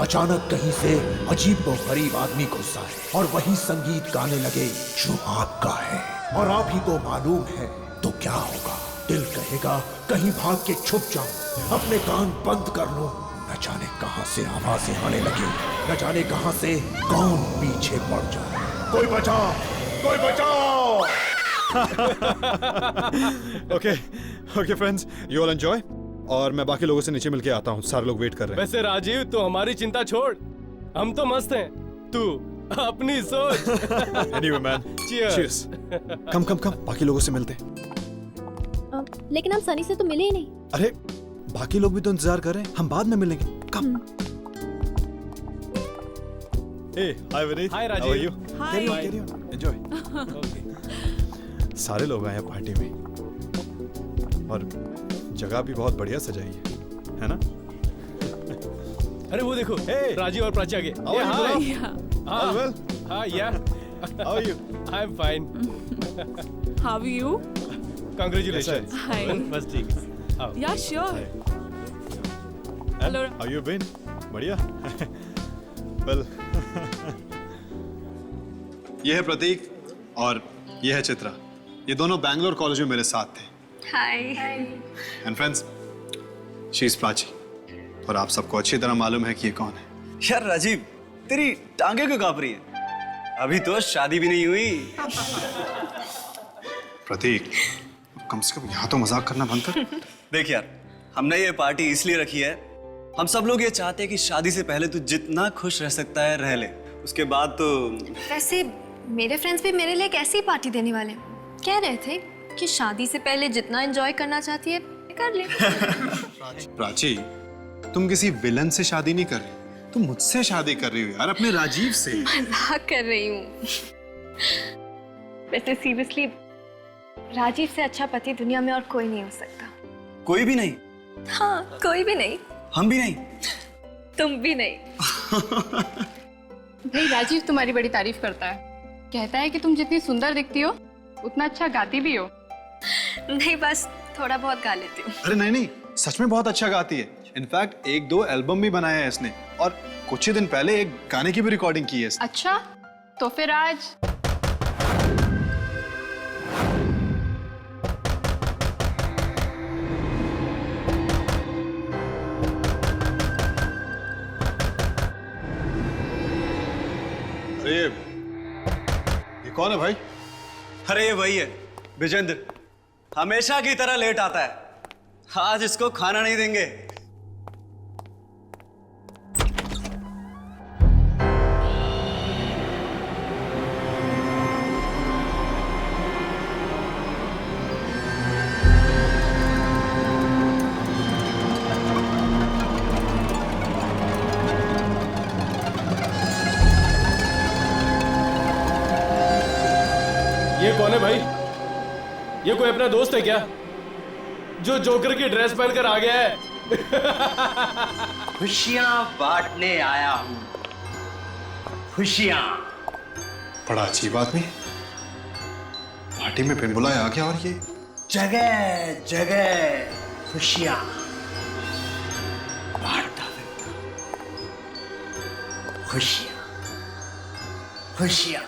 अचानक कहीं से अजीब व गरीब आदमी घुसा है और वही संगीत गाने लगे जो आपका है और आप ही को मालूम है तो क्या होगा। दिल कहेगा कहीं भाग के छुप जाऊं, अपने कान बंद कर लूं। न जाने कहां से आवाजें आने लगी, न जाने कहां से कौन पीछे पड़ जाए। कोई बचाओ, कोई बचाओ। Okay friends, you all enjoy और मैं बाकी लोगों से नीचे मिलके आता हूँ। सारे लोग वेट कर रहे हैं। वैसे राजीव, तू हमारी चिंता छोड़, हम तो मस्त हैं, तू अपनी सोच। Anyway man, cheers. कम बाकी लोगों से मिलते हैं। लेकिन हम सनी से तो मिले ही नहीं। अरे बाकी लोग भी तो इंतजार कर रहे हैं, हम बाद में मिलेंगे। कम। Hey, hi Vineet. Hi Rajiv. How are you? Hi. Carry on. Enjoy. सारे लोग आए हैं पार्टी में और जगह भी बहुत बढ़िया सजाई है ना? अरे वो देखो, Hey. राजीव और प्राची आ गए। How are you, bro? Yeah. All well? हाँ, yeah. How are you? I'm fine. How are you? Congratulations. Hi. बस ठीक है। आओ। Yeah, sure. And Hello. how you been? बढ़िया? Well. ये है प्रतीक और ये है चित्रा। ये दोनों बैंगलोर कॉलेज में मेरे साथ थे। Hi. And friends, she is Prachi और आप सबको अच्छी तरह मालूम है कि ये कौन है। यार राजीव, तेरी टांगे क्यों कांप रही है? अभी तो शादी भी नहीं हुई। प्रतीक, कम से कम यहाँ तो मजाक करना बंद कर। देख यार, हमने ये पार्टी इसलिए रखी है, हम सब लोग ये चाहते हैं कि शादी से पहले तू जितना खुश रह सकता है रह ले, उसके बाद तो। वैसे मेरे फ्रेंड्स भी मेरे लिए एक ऐसी पार्टी देने वाले हैं। कह रहे थे कि शादी से पहले जितना एंजॉय करना चाहती है कर ले। प्राची, तुम किसी विलन से शादी नहीं कर रही, तुम मुझसे शादी कर रही हो यार, अपने राजीव से। मजाक कर रही हूँ। वैसे सीरियसली राजीव से अच्छा पति दुनिया में और कोई नहीं हो सकता। कोई भी नहीं? हाँ, कोई भी नहीं। हम भी नहीं? तुम भी नहीं। भाई राजीव तुम्हारी बड़ी तारीफ करता है, कहता है कि तुम जितनी सुंदर दिखती हो उतना अच्छा गाती भी हो। नहीं, बस थोड़ा बहुत गा लेती हूँ। अरे नहीं, सच में बहुत अच्छा गाती है। इनफैक्ट 1-2 एल्बम भी बनाया है इसने और कुछ ही दिन पहले एक गाने की भी रिकॉर्डिंग की है इसने। अच्छा, तो फिर आज अरे ये कौन है भाई? अरे ये वही है, विजेंद्र। हमेशा की तरह लेट आता है, आज इसको खाना नहीं देंगे। ये कौन है भाई? ये कोई अपना दोस्त है क्या जो जोकर की ड्रेस पहनकर आ गया है? खुशियां बांटने आया हूं, खुशियां। बड़ा अच्छी बात नहीं, पार्टी में बिन बुलाए आ गया और ये जगह जगह खुशियां बांटता फिरता, खुशियां खुशियां।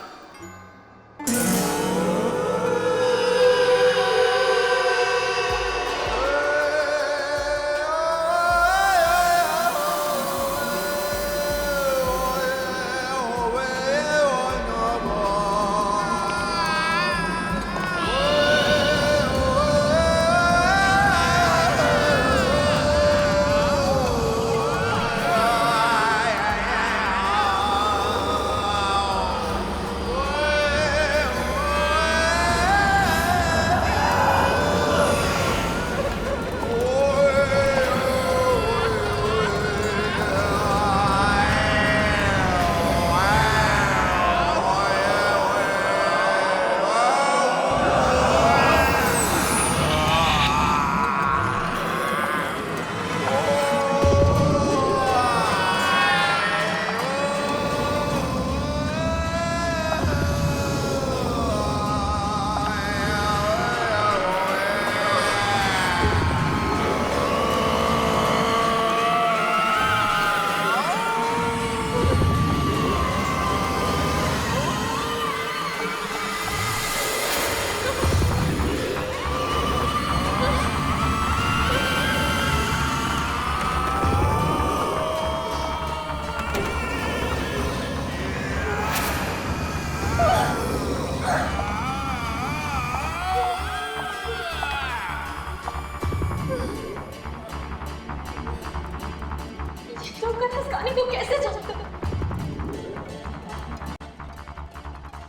वक्त इस गाने को कैसे जानते हो?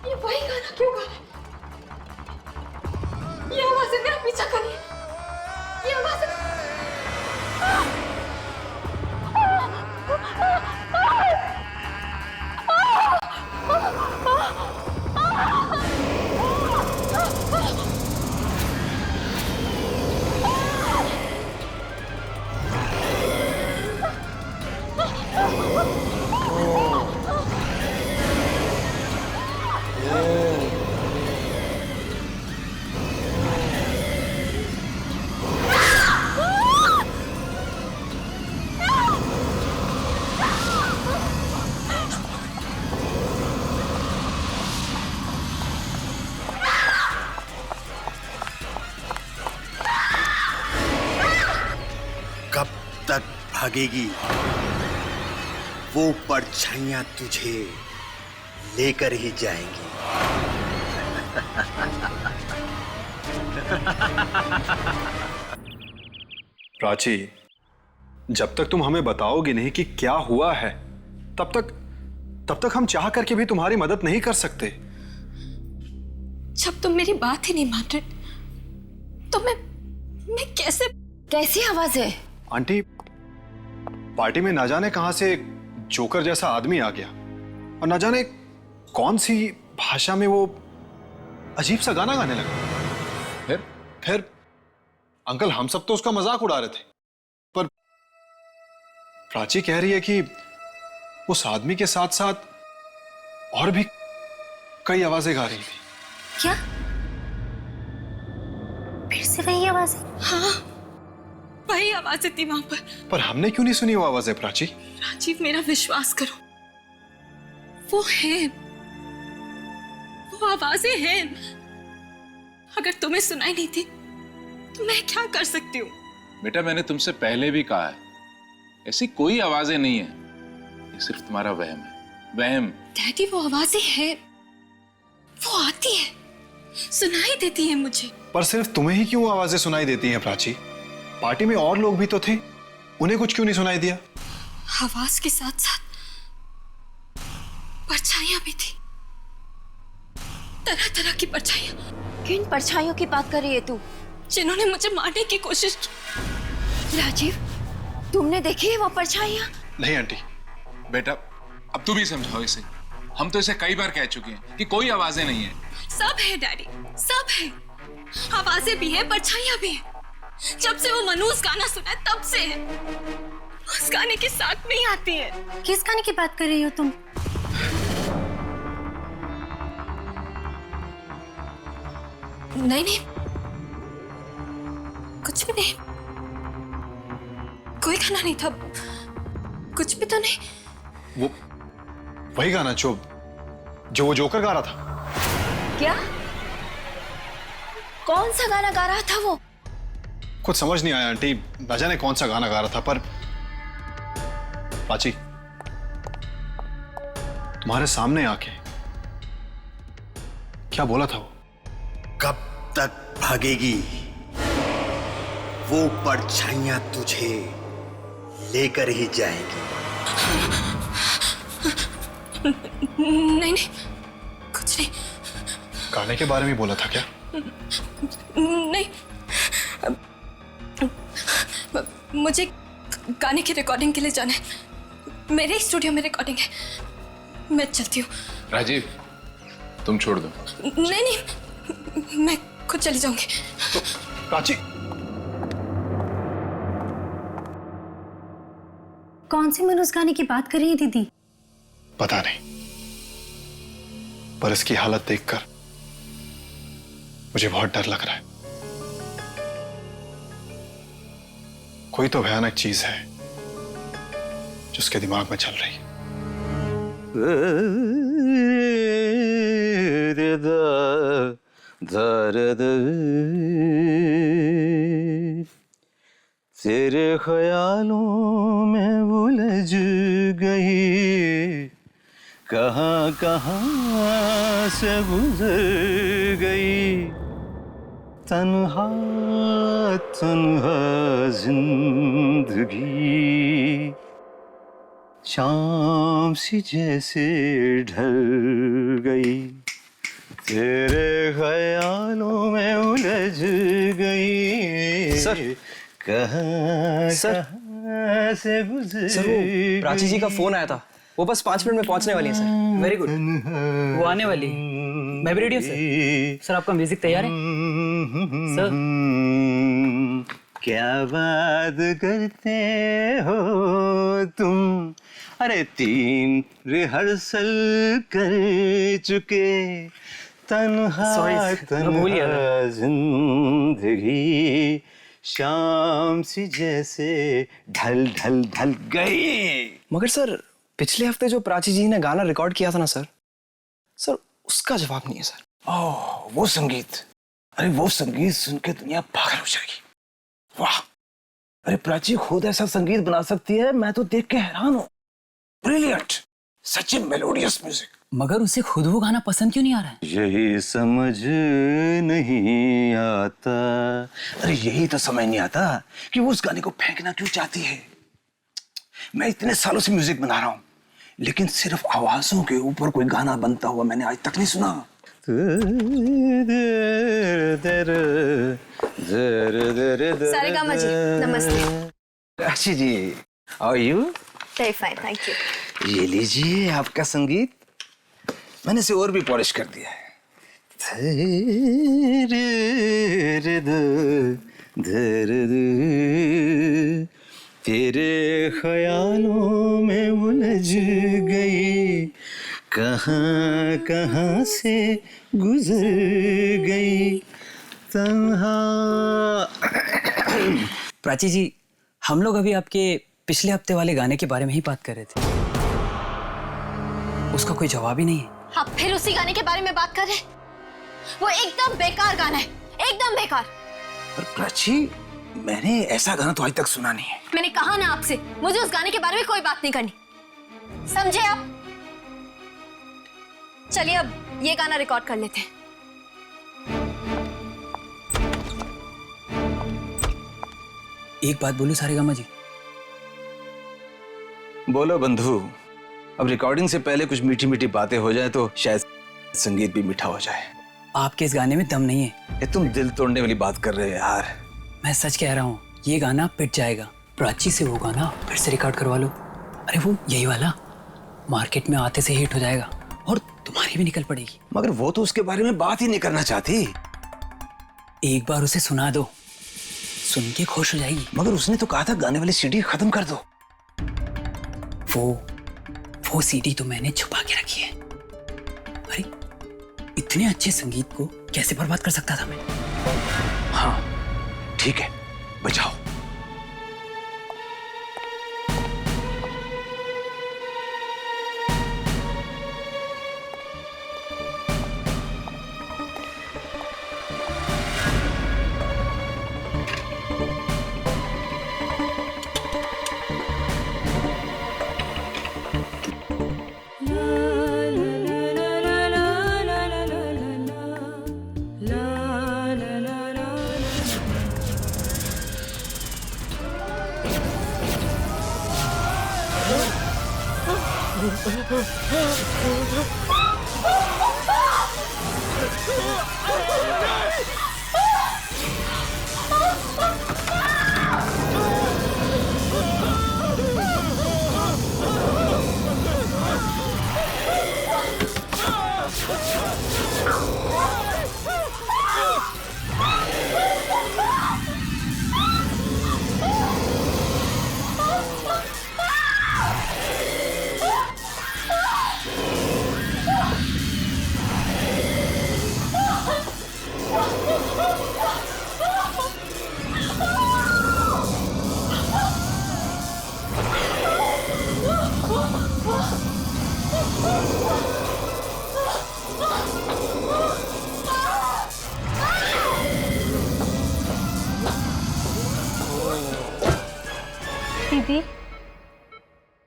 ये वही गाना क्यों गा रहा है? ये आवाजें मेरा पीछा कर रही है। ये आवाजें कब तक भागेगी वो परछाइयां तुझे लेकर ही जाएंगी। प्राची, जब तक तुम हमें बताओगी नहीं कि क्या हुआ है, तब तक हम चाह करके भी तुम्हारी मदद नहीं कर सकते। जब तुम मेरी बात ही नहीं मान रहे तो मैं कैसे? कैसी आवाज है? आंटी, पार्टी में ना जाने कहां से एक जोकर जैसा आदमी आ गया और ना जाने कौन सी भाषा में वो अजीब सा गाना गाने लगा। फिर अंकल, हम सब तो उसका मजाक उड़ा रहे थे, पर प्राची कह रही है कि उस आदमी के साथ साथ और भी कई आवाजें गा रही थी। क्या? फिर से वही आवाज? हाँ, वही आवाजें थी वहां पर हमने क्यों नहीं सुनी वो आवाजें प्राची? राजीव, मेरा विश्वास करो, वो है, वो आवाजें हैं। अगर तुम्हें सुनाई नहीं थी तो मैं क्या कर सकती हूँ? बेटा, मैंने तुमसे पहले भी कहा है, ऐसी कोई आवाजें नहीं है, ये सिर्फ तुम्हारा वहम है, वहम। डैडी, वो आवाजें हैं, वो आती है, सुनाई देती है मुझे। पर सिर्फ तुम्हें ही क्यों आवाजें सुनाई देती हैं प्राची? पार्टी में और लोग भी तो थे, उन्हें कुछ क्यों नहीं सुनाई दिया? आवाज के साथ साथ परछाइयां भी थी, तरह तरह की परछाइयां। किन परछाइयों की बात कर रही है तू? जिन्होंने मुझे मारने की कोशिश की। राजीव, तुमने देखी है वो परछाइयां? नहीं आंटी। बेटा, अब तुम ही समझाओ इसे, हम तो इसे कई बार कह चुके हैं कि कोई आवाजें नहीं है। सब है डैडी, सब है, आवाजें भी है, परछाइयां भी है। जब से वो मनूस गाना सुना है तब से है। उस गाने के साथ में ही आती है। किस गाने की बात कर रही हो तुम? नहीं नहीं, कुछ भी नहीं, कोई गाना नहीं था, कुछ भी तो नहीं। वो वही गाना जो वो जोकर गा रहा था। क्या? कौन सा गाना गा रहा था वो? कुछ समझ नहीं आया आंटी, न जाने कौन सा गाना गा रहा था, पर प्राची, तुम्हारे सामने आके क्या बोला था वो? कब तक भागेगी वो परछाइयां तुझे लेकर ही जाएंगी। नहीं नहीं, कुछ नहीं। गाने के बारे में बोला था क्या? नहीं, मुझे गाने की रिकॉर्डिंग के लिए जाना है, मेरे स्टूडियो में रिकॉर्डिंग है, मैं चलती हूँ। राजीव, तुम छोड़ दो। नहीं नहीं, मैं खुद चली जाऊंगी। तो प्राची, कौन सी मनोज गाने की बात कर रही है दीदी? पता नहीं, पर इसकी हालत देखकर मुझे बहुत डर लग रहा है। कोई तो भयानक चीज है जो उसके दिमाग में चल रही है। तेरे ख्यालों में उलझ गई, कहाँ कहाँ से गुजर गई, तन्हा तन्हा जिंदगी। शाम सी जैसे ढल गई, तेरे ख्यालों में उलझ गई। सर। कहाँ कहाँ से गुजर सर वो प्राची जी का फोन आया था, वो बस 5 मिनट में पहुंचने वाली है सर। वेरी गुड, वो आने वाली। मैं भी रेडी हूँ सर। सर आपका म्यूजिक तैयार है सर? क्या बात करते हो तुम, अरे 3 रिहर्सल कर चुके, तन्हा तन्हा जिंदगी शाम सी जैसे ढल ढल ढल गई। मगर सर पिछले हफ्ते जो प्राची जी ने गाना रिकॉर्ड किया था ना सर, उसका जवाब नहीं है सर। ओह, वो संगीत, अरे वो संगीत सुन के दुनिया पागल हो जाएगी। वाह, अरे प्राची खुद ऐसा संगीत बना सकती है, मैं तो देख के हैरान हूँ। ब्रिलियंट, सच में मेलोडियस म्यूजिक। मगर उसे खुद वो गाना पसंद क्यों नहीं आ रहा है? यही समझ नहीं आता, अरे यही तो समझ नहीं आता कि वो उस गाने को फेंकना क्यों चाहती है। मैं इतने सालों से म्यूजिक बना रहा हूँ, लेकिन सिर्फ आवाजों के ऊपर कोई गाना बनता हुआ मैंने आज तक नहीं सुना। सारेगामा जी, नमस्ते। अच्छी जी, how are you? Very fine, thank you. ये लीजिए आपका संगीत, मैंने इसे और भी पॉलिश कर दिया है। तेरे ख्यालों में उलझ गई, कहाँ कहाँ से गुजर गई, तन्हा। प्राची जी, हम लोग अभी आपके पिछले हफ्ते वाले गाने के बारे में ही बात कर रहे थे। उसका कोई जवाब ही नहीं है। आप फिर उसी गाने के बारे में बात कर रहे हैं? वो एकदम बेकार गाना है, एकदम बेकार। पर प्राची, मैंने ऐसा गाना तो आज तक सुना नहीं है। मैंने कहा ना आपसे, मुझे उस गाने के बारे में कोई बात नहीं करनी, समझे आप? चलिए अब ये गाना रिकॉर्ड कर लेते हैं। एक बात बोलूं सारेगामा जी? बोलो बंधु। अब रिकॉर्डिंग से पहले कुछ मीठी मीठी बातें हो जाए तो शायद संगीत भी मीठा हो जाए। आपके इस गाने में दम नहीं है। ये तुम दिल तोड़ने वाली बात कर रहे हो यार। मैं सच कह रहा हूँ, ये गाना पिट जाएगा। प्राची से वो गाना फिर से रिकॉर्ड करवा लो। अरे वो यही वाला मार्केट में आते से हिट हो जाएगा और तुम्हारी भी निकल पड़ेगी। मगर वो तो उसके बारे में बात ही नहीं करना चाहती। एक बार उसे सुना दो, सुन के खुश हो जाएगी। मगर उसने तो कहा था गाने वाली सीडी खत्म कर दो। वो सीडी तो मैंने छुपा के रखी है। अरे इतने अच्छे संगीत को कैसे बर्बाद कर सकता था मैं? हाँ ठीक है, बचाओ। दीदी,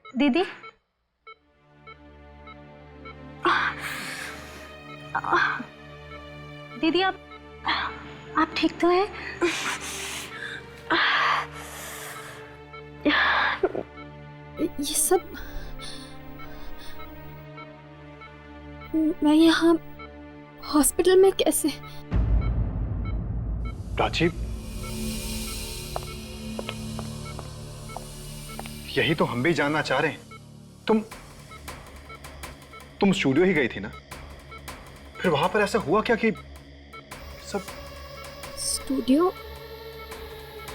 दीदी, दीदी आप ठीक तो हैं? ये सब मैं यहाँ हॉस्पिटल में कैसे? प्राची, यही तो हम भी जानना चाह रहे हैं। तुम स्टूडियो ही गई थी ना? फिर वहां पर ऐसा हुआ क्या कि सब? स्टूडियो?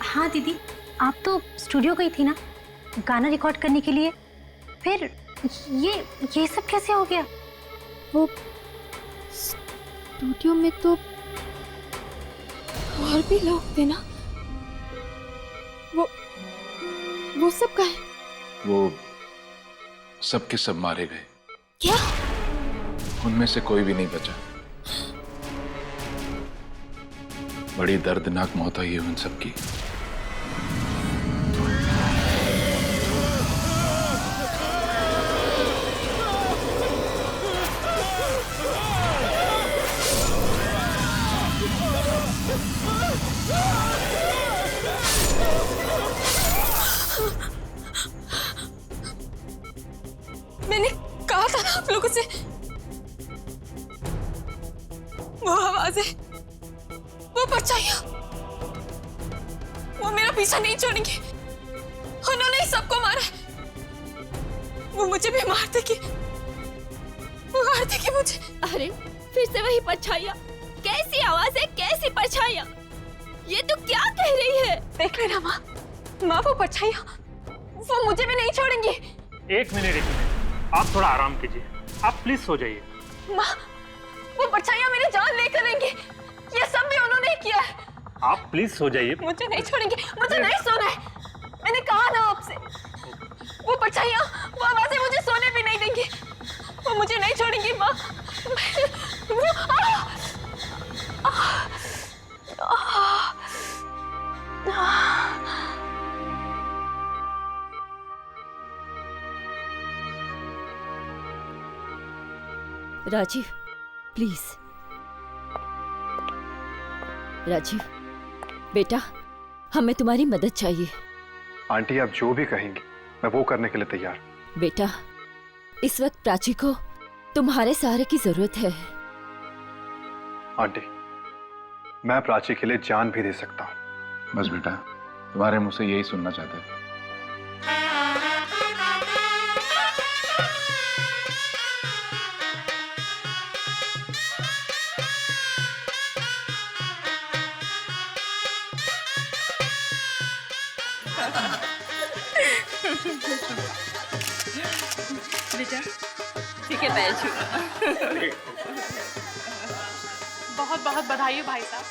हाँ दीदी, आप तो स्टूडियो गई थी ना गाना रिकॉर्ड करने के लिए। फिर ये सब कैसे हो गया? वो स्टूडियो में तो और भी लोग थे ना। वो सब कहाँ है? वो सब के सब मारे गए। क्या? उनमें से कोई भी नहीं बचा। बड़ी दर्दनाक मौत हुई है उन सबकी। मैंने कहा था ना आप लोगों से, वो आवाजें, वो परछाइयां, वो मेरा पीछा नहीं छोड़ेंगे। उन्होंने ही सबको मारा है। वो मुझे भी मार देगी, वो मार देगी मुझे। अरे फिर से वही परछाइयां, कैसी आवाजें, कैसी परछाइयां? ये तो क्या कह रही है? देख लेना माँ, वो परछाइयां, वो मुझे भी नहीं छोड़ेंगी। एक मिनट, आप थोड़ा आराम कीजिए। आप प्लीज सो जाइए। माँ, वो परछाइयां मेरी जान लेकर रहेंगी। ये सब भी उन्होंने ही किया है। आप प्लीज सो जाइए। मुझे नहीं छोड़ेंगे, मुझे नहीं सोना है। मैंने कहा ना आपसे, वो परछाइयां, वो आवाजें मुझे सोने भी नहीं देंगी। वो मुझे नहीं छोड़ेंगी माँ। राजीव, प्लीज। राजीव बेटा, हमें तुम्हारी मदद चाहिए। आंटी, आप जो भी कहेंगी मैं वो करने के लिए तैयार। बेटा, इस वक्त प्राची को तुम्हारे सहारे की जरूरत है। आंटी, मैं प्राची के लिए जान भी दे सकता हूँ। बस बेटा, तुम्हारे मुंह से यही सुनना चाहते थे। बेटा, ठीक है, पैर छू। बहुत बहुत बधाई हो भाई साहब।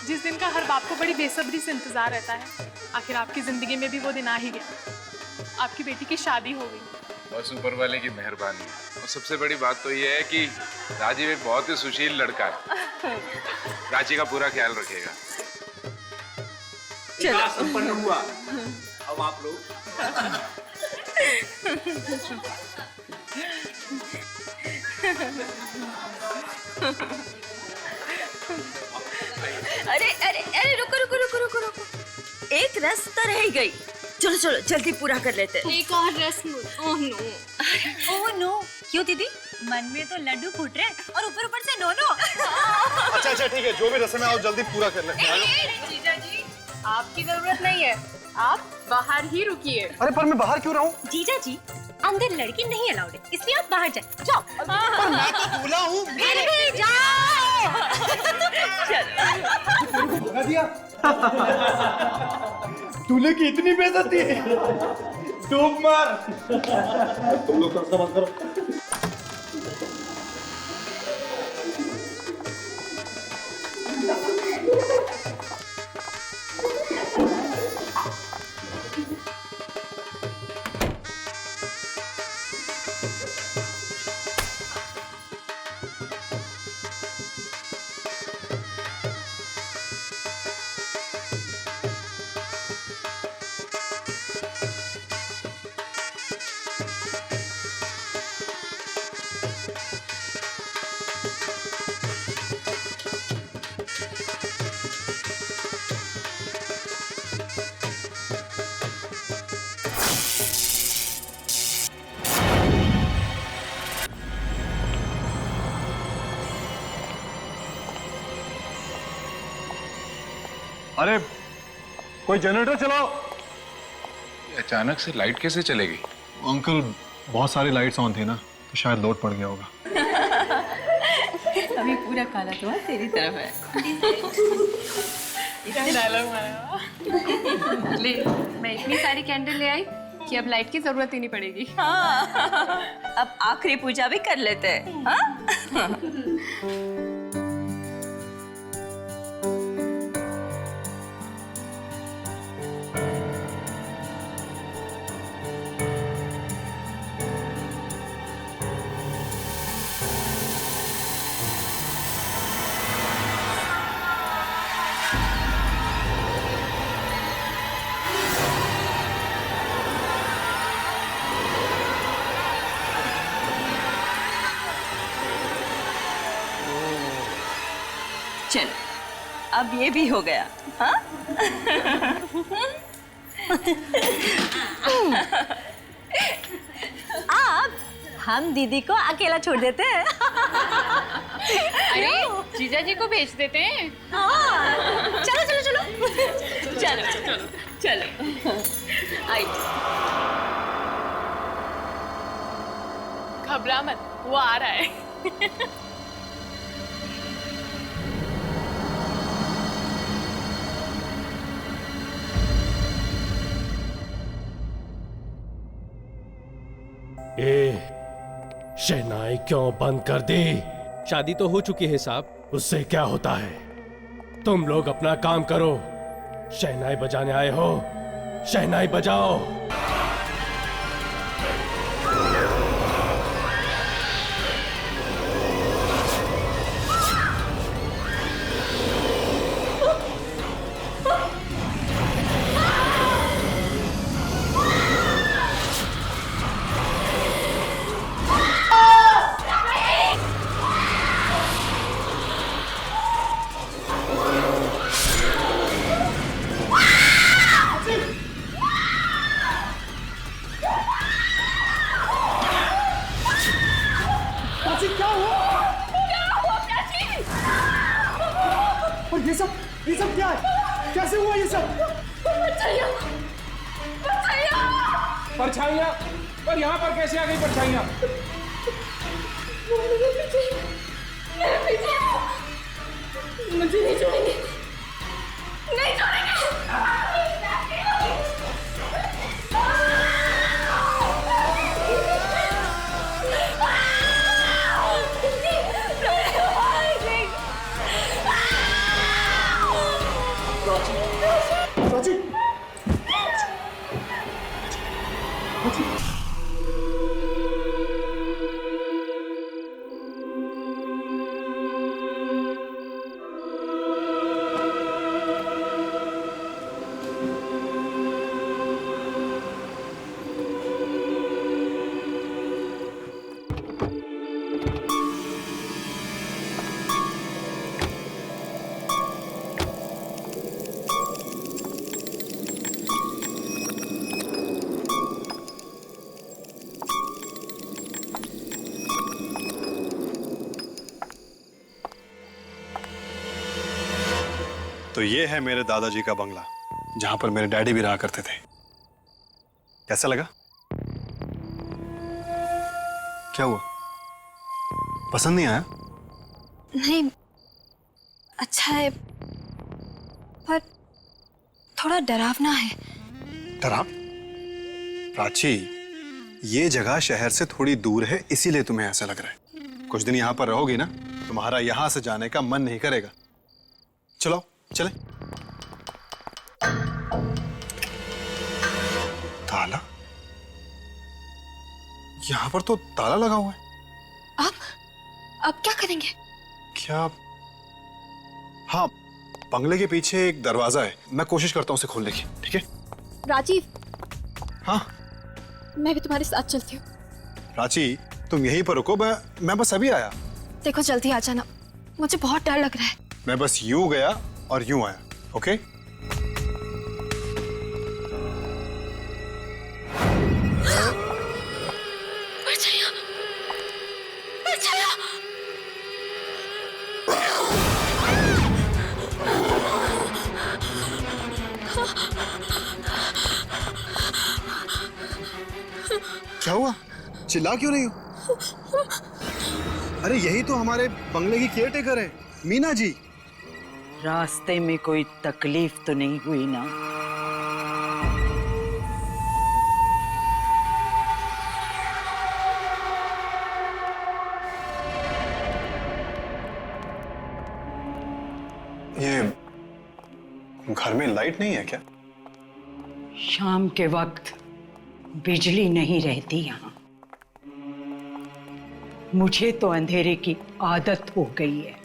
जिस दिन का हर बाप को बड़ी बेसब्री से इंतजार रहता है, आखिर आपकी जिंदगी में भी वो दिन आ ही गया। आपकी बेटी की शादी हो गई। बस ऊपर वाले की मेहरबानी है। और सबसे बड़ी बात तो ये है कि राजीव एक बहुत ही सुशील लड़का है। प्राची का पूरा ख्याल रखेगा। चलो संपन्न हुआ। अब आप लोग अरे अरे अरे, रुको रुको रुको रुको रुको, एक रस्म तो रह गई। चलो चलो जल्दी पूरा कर लेते। एक और रस्म। Oh no. ओह नो, क्यों दीदी? मन में तो लड्डू फूट रहे और ऊपर ऊपर से नो नो। अच्छा अच्छा ठीक है, जो भी रस्म है आप जल्दी पूरा कर लेते हैं। जीजा जी, आपकी जरूरत नहीं है, आप बाहर ही रुकिए। अरे पर मैं बाहर क्यों रहूं? जीजा जी, अंदर लड़की नहीं अलाउड है, इसलिए आप बाहर जाए। जाओ। पर मैं तो दूल्हा हूँ। फिर भी जाओ। दूल्हे की इतनी बेइज्जती है। डूब मार। तुम लोग थोड़ा सा बंद करो। अरे कोई जनरेटर चलाओ। अचानक से लाइट कैसे चलेगी? अंकल बहुत सारी लाइट्स ऑन थी ना, तो शायद लोड पड़ गया होगा। अभी पूरा काला तो तेरी तरफ है। डायलॉग मारा। ले, मैं इतनी सारी कैंडल ले आई कि अब लाइट की जरूरत ही नहीं पड़ेगी। हाँ, अब आखिरी पूजा भी कर लेते हैं। हाँ? चल, अब ये भी हो गया। हाँ? अब हम दीदी को अकेला छोड़ देते हैं। अरे जीजा जी को भेज देते हैं। हाँ, चलो चलो चलो चलो चलो चलो। आई। घबरा मत, वो आ रहा है। शहनाई क्यों बंद कर दी? शादी तो हो चुकी है साहब। उससे क्या होता है? तुम लोग अपना काम करो। शहनाई बजाने आए हो, शहनाई बजाओ। ये सब क्या है? कैसे हुआ ये सब? परछाइयाँ? पर यहाँ पर कैसे आ गई परछाइयाँ? मुझे नहीं छोड़ेंगे, नहीं छोड़ेंगे। तो ये है मेरे दादाजी का बंगला, जहां पर मेरे डैडी भी रहा करते थे। कैसा लगा? क्या हुआ? पसंद नहीं आया? नहीं, अच्छा है पर थोड़ा डरावना है। डराव? प्राची, ये जगह शहर से थोड़ी दूर है, इसीलिए तुम्हें ऐसा लग रहा है। कुछ दिन यहाँ पर रहोगी ना, तुम्हारा यहाँ से जाने का मन नहीं करेगा। चलो चले। ताला? यहाँ पर तो ताला लगा हुआ है। अब क्या करेंगे? क्या? हाँ, बंगले के पीछे एक दरवाजा है, मैं कोशिश करता हूँ उसे खोलने की। ठीक है राजीव। हाँ, मैं भी तुम्हारे साथ चलती हूँ। प्राची, तुम यहीं पर रुको, मैं बस अभी आया। देखो जल्दी आ जाना, मुझे बहुत डर लग रहा है। मैं बस यूं गया और यूं आया। ओके? परछाइयाँ, परछाइयाँ। चिल्ला क्यों रही हो? अरे यही तो हमारे बंगले की केयरटेकर है, मीना जी। रास्ते में कोई तकलीफ तो नहीं हुई ना? ये घर में लाइट नहीं है क्या? शाम के वक्त बिजली नहीं रहती यहाँ। मुझे तो अंधेरे की आदत हो गई है।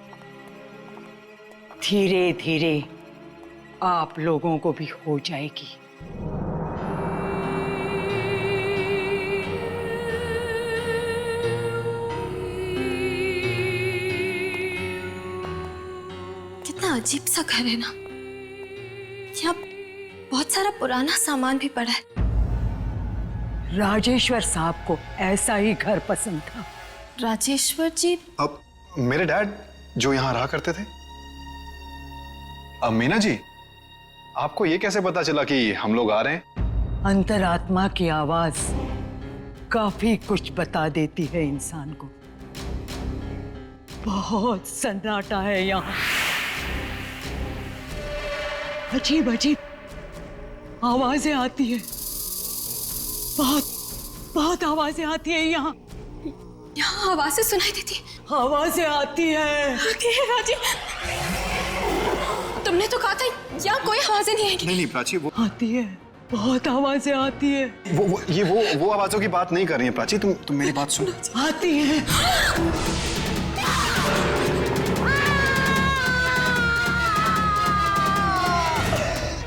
धीरे धीरे आप लोगों को भी हो जाएगी। कितना अजीब सा घर है ना। यहाँ बहुत सारा पुराना सामान भी पड़ा है। राजेश्वर साहब को ऐसा ही घर पसंद था। राजेश्वर जी? अब मेरे डैड जो यहाँ रहा करते थे। अब मीना जी, आपको ये कैसे पता चला कि हम लोग आ रहे हैं? अंतरात्मा की आवाज काफी कुछ बता देती है इंसान को। बहुत सन्नाटा है यहाँ। अजीब अजीब आवाजें आती है। बहुत बहुत आवाजें आती है यहाँ। यहाँ आवाजें सुनाई देती है। आवाजें आती है। आती है राजी। तुमने तो कहा था यहाँ कोई आवाजें नहीं आएगी। नहीं प्राची, वो आती है। बहुत आवाजें आती है। वो आवाजों की बात नहीं कर रही है प्राची। तुम मेरी बात सुनो। आती है।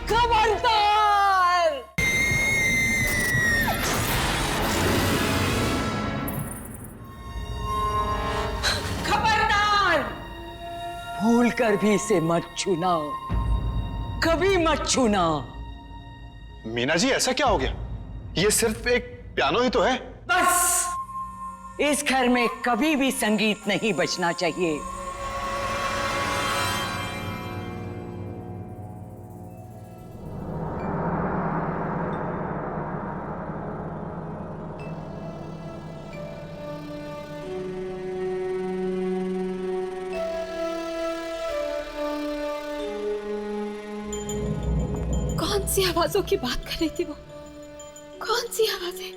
खबरदार! खबरदार! भूल कर भी इसे मत छूना। कभी मत छूना। मीना जी, ऐसा क्या हो गया? ये सिर्फ एक पियानो ही तो है। बस इस घर में कभी भी संगीत नहीं बजना चाहिए। कौन सी आवाजों की बात कर रही थी वो? कौन सी आवाजें?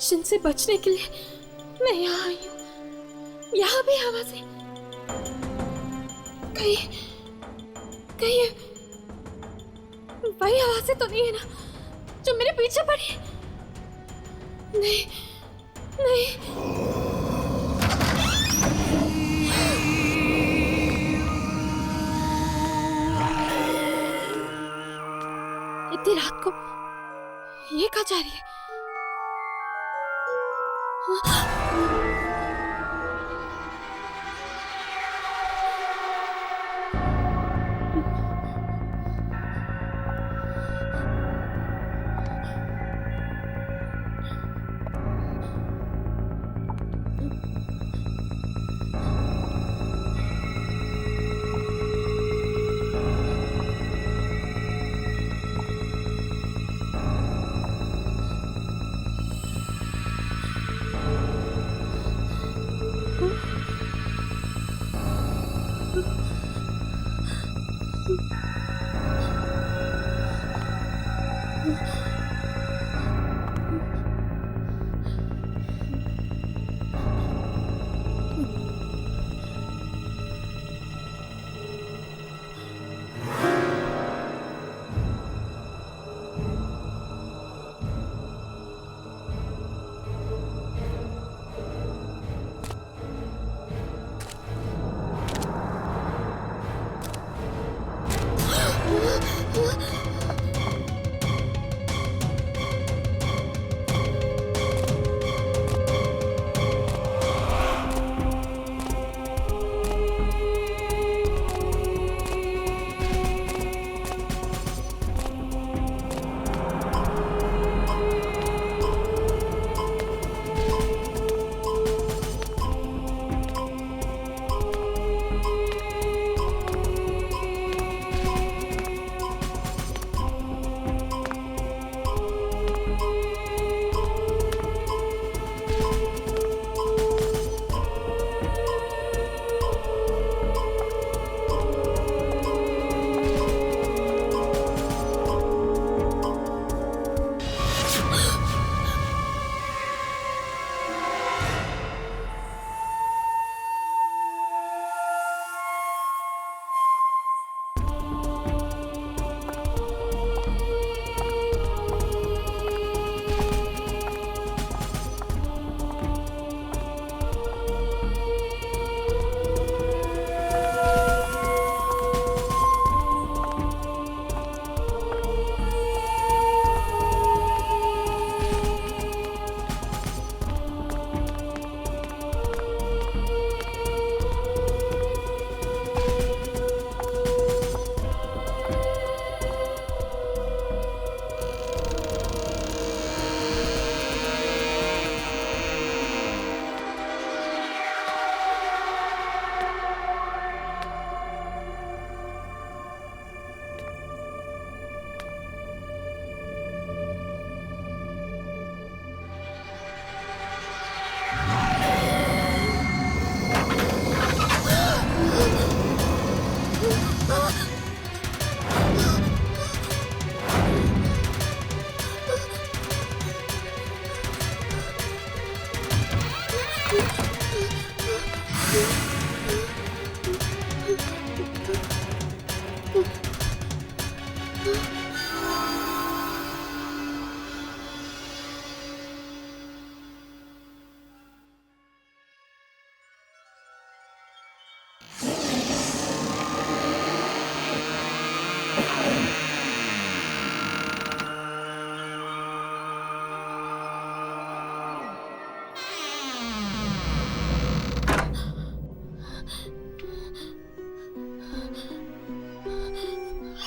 जिनसे बचने के लिए मैं यहाँ आई हूँ। यहाँ भी आवाजें। कहीं वही आवाजें तो नहीं है ना जो मेरे पीछे पड़ी? नहीं नहीं। इतनी रात को ये कहाँ जा रही है?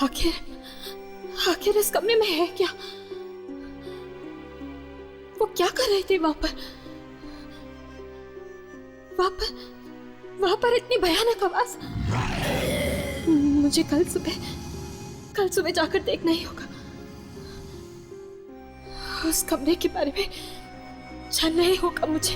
आखिर इस कमरे में है क्या? वो क्या कर रहे थे वहां पर इतनी भयानक आवाज। मुझे कल सुबह जाकर देखना ही होगा। उस कमरे के बारे में जानना ही होगा मुझे।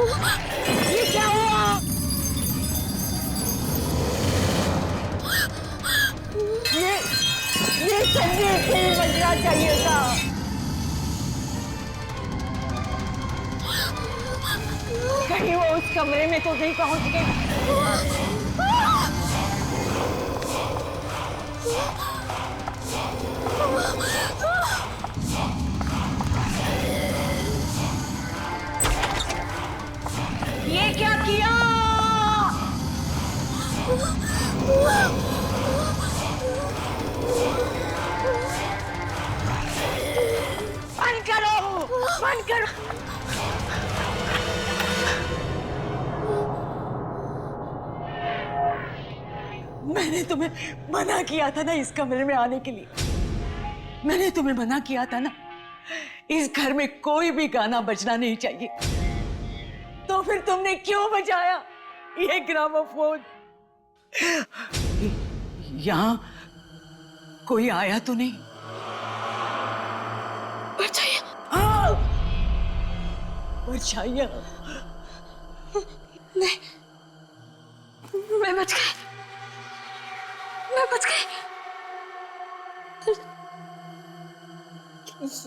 ये क्या हुआ? ये संगीत नहीं बजना चाहिए था। कहीं वो उस कमरे में तो नहीं पहुंच गई? ये क्या किया? बंद करो, बंद करो। मैंने तुम्हें मना किया था ना इस कमरे में आने के लिए। मैंने तुम्हें मना किया था ना, इस घर में कोई भी गाना बजना नहीं चाहिए। तो फिर तुमने क्यों बजाया ये ग्रामोफोन? यहाँ कोई आया तो नहीं? परछाइयाँ। हाँ, परछाइयाँ। नहीं, मैं बच गई, मैं बच गई।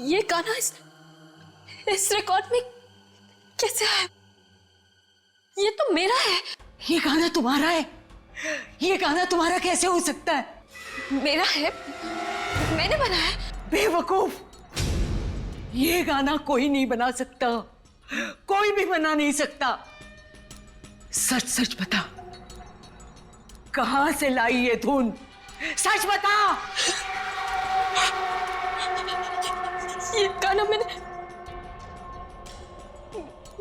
ये गाना इस रिकॉर्ड में कैसे आया? ये तो मेरा है। ये गाना तुम्हारा है? ये गाना तुम्हारा कैसे हो सकता है? मेरा है, मैंने बनाया। बेवकूफ, ये गाना कोई नहीं बना सकता, कोई भी बना नहीं सकता। सच सच बता, कहां से लाई ये धुन? सच बता। ये गाना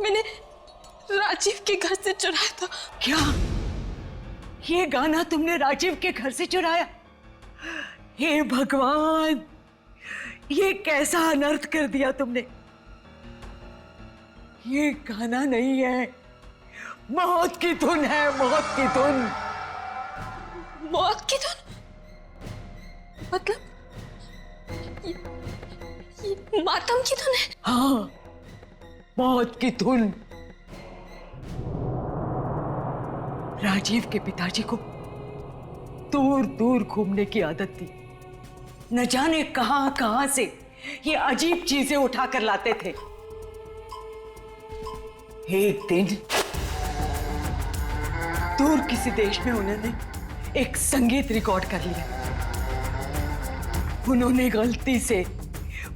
मैंने राजीव के घर से चुराया था। क्या? ये गाना तुमने राजीव के घर से चुराया? हे भगवान, ये कैसा अनर्थ कर दिया तुमने। ये गाना नहीं है, मौत की धुन है, मौत की धुन। मौत की धुन? मतलब ये मातम की धुन है? हाँ, मौत की धुन। राजीव के पिताजी को दूर दूर घूमने की आदत थी। न जाने कहां कहां से ये अजीब चीजें उठाकर लाते थे। एक दिन दूर किसी देश में उन्होंने एक संगीत रिकॉर्ड कर लिया। उन्होंने गलती से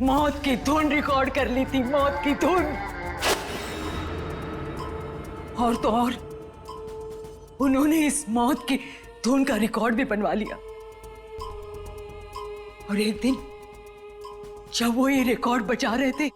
मौत की धुन रिकॉर्ड कर ली थी, मौत की धुन। और तो और उन्होंने इस मौत की धुन का रिकॉर्ड भी बनवा लिया। और एक दिन जब वो ये रिकॉर्ड बजा रहे थे,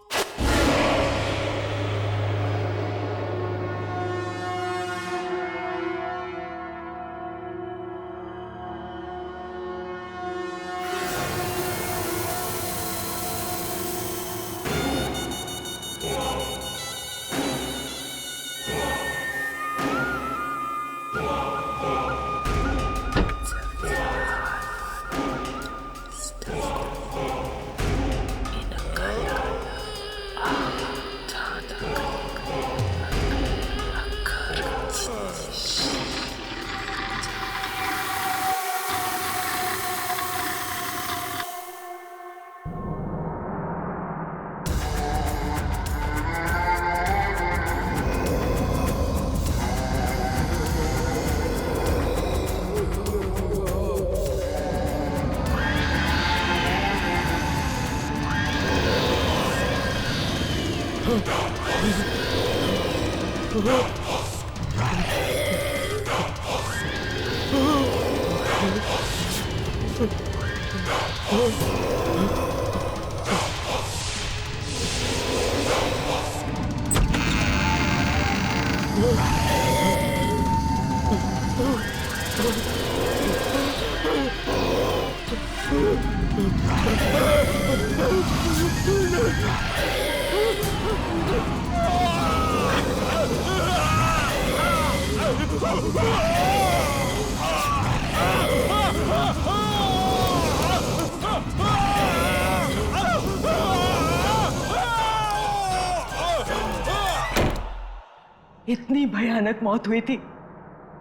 इतनी भयानक मौत हुई थी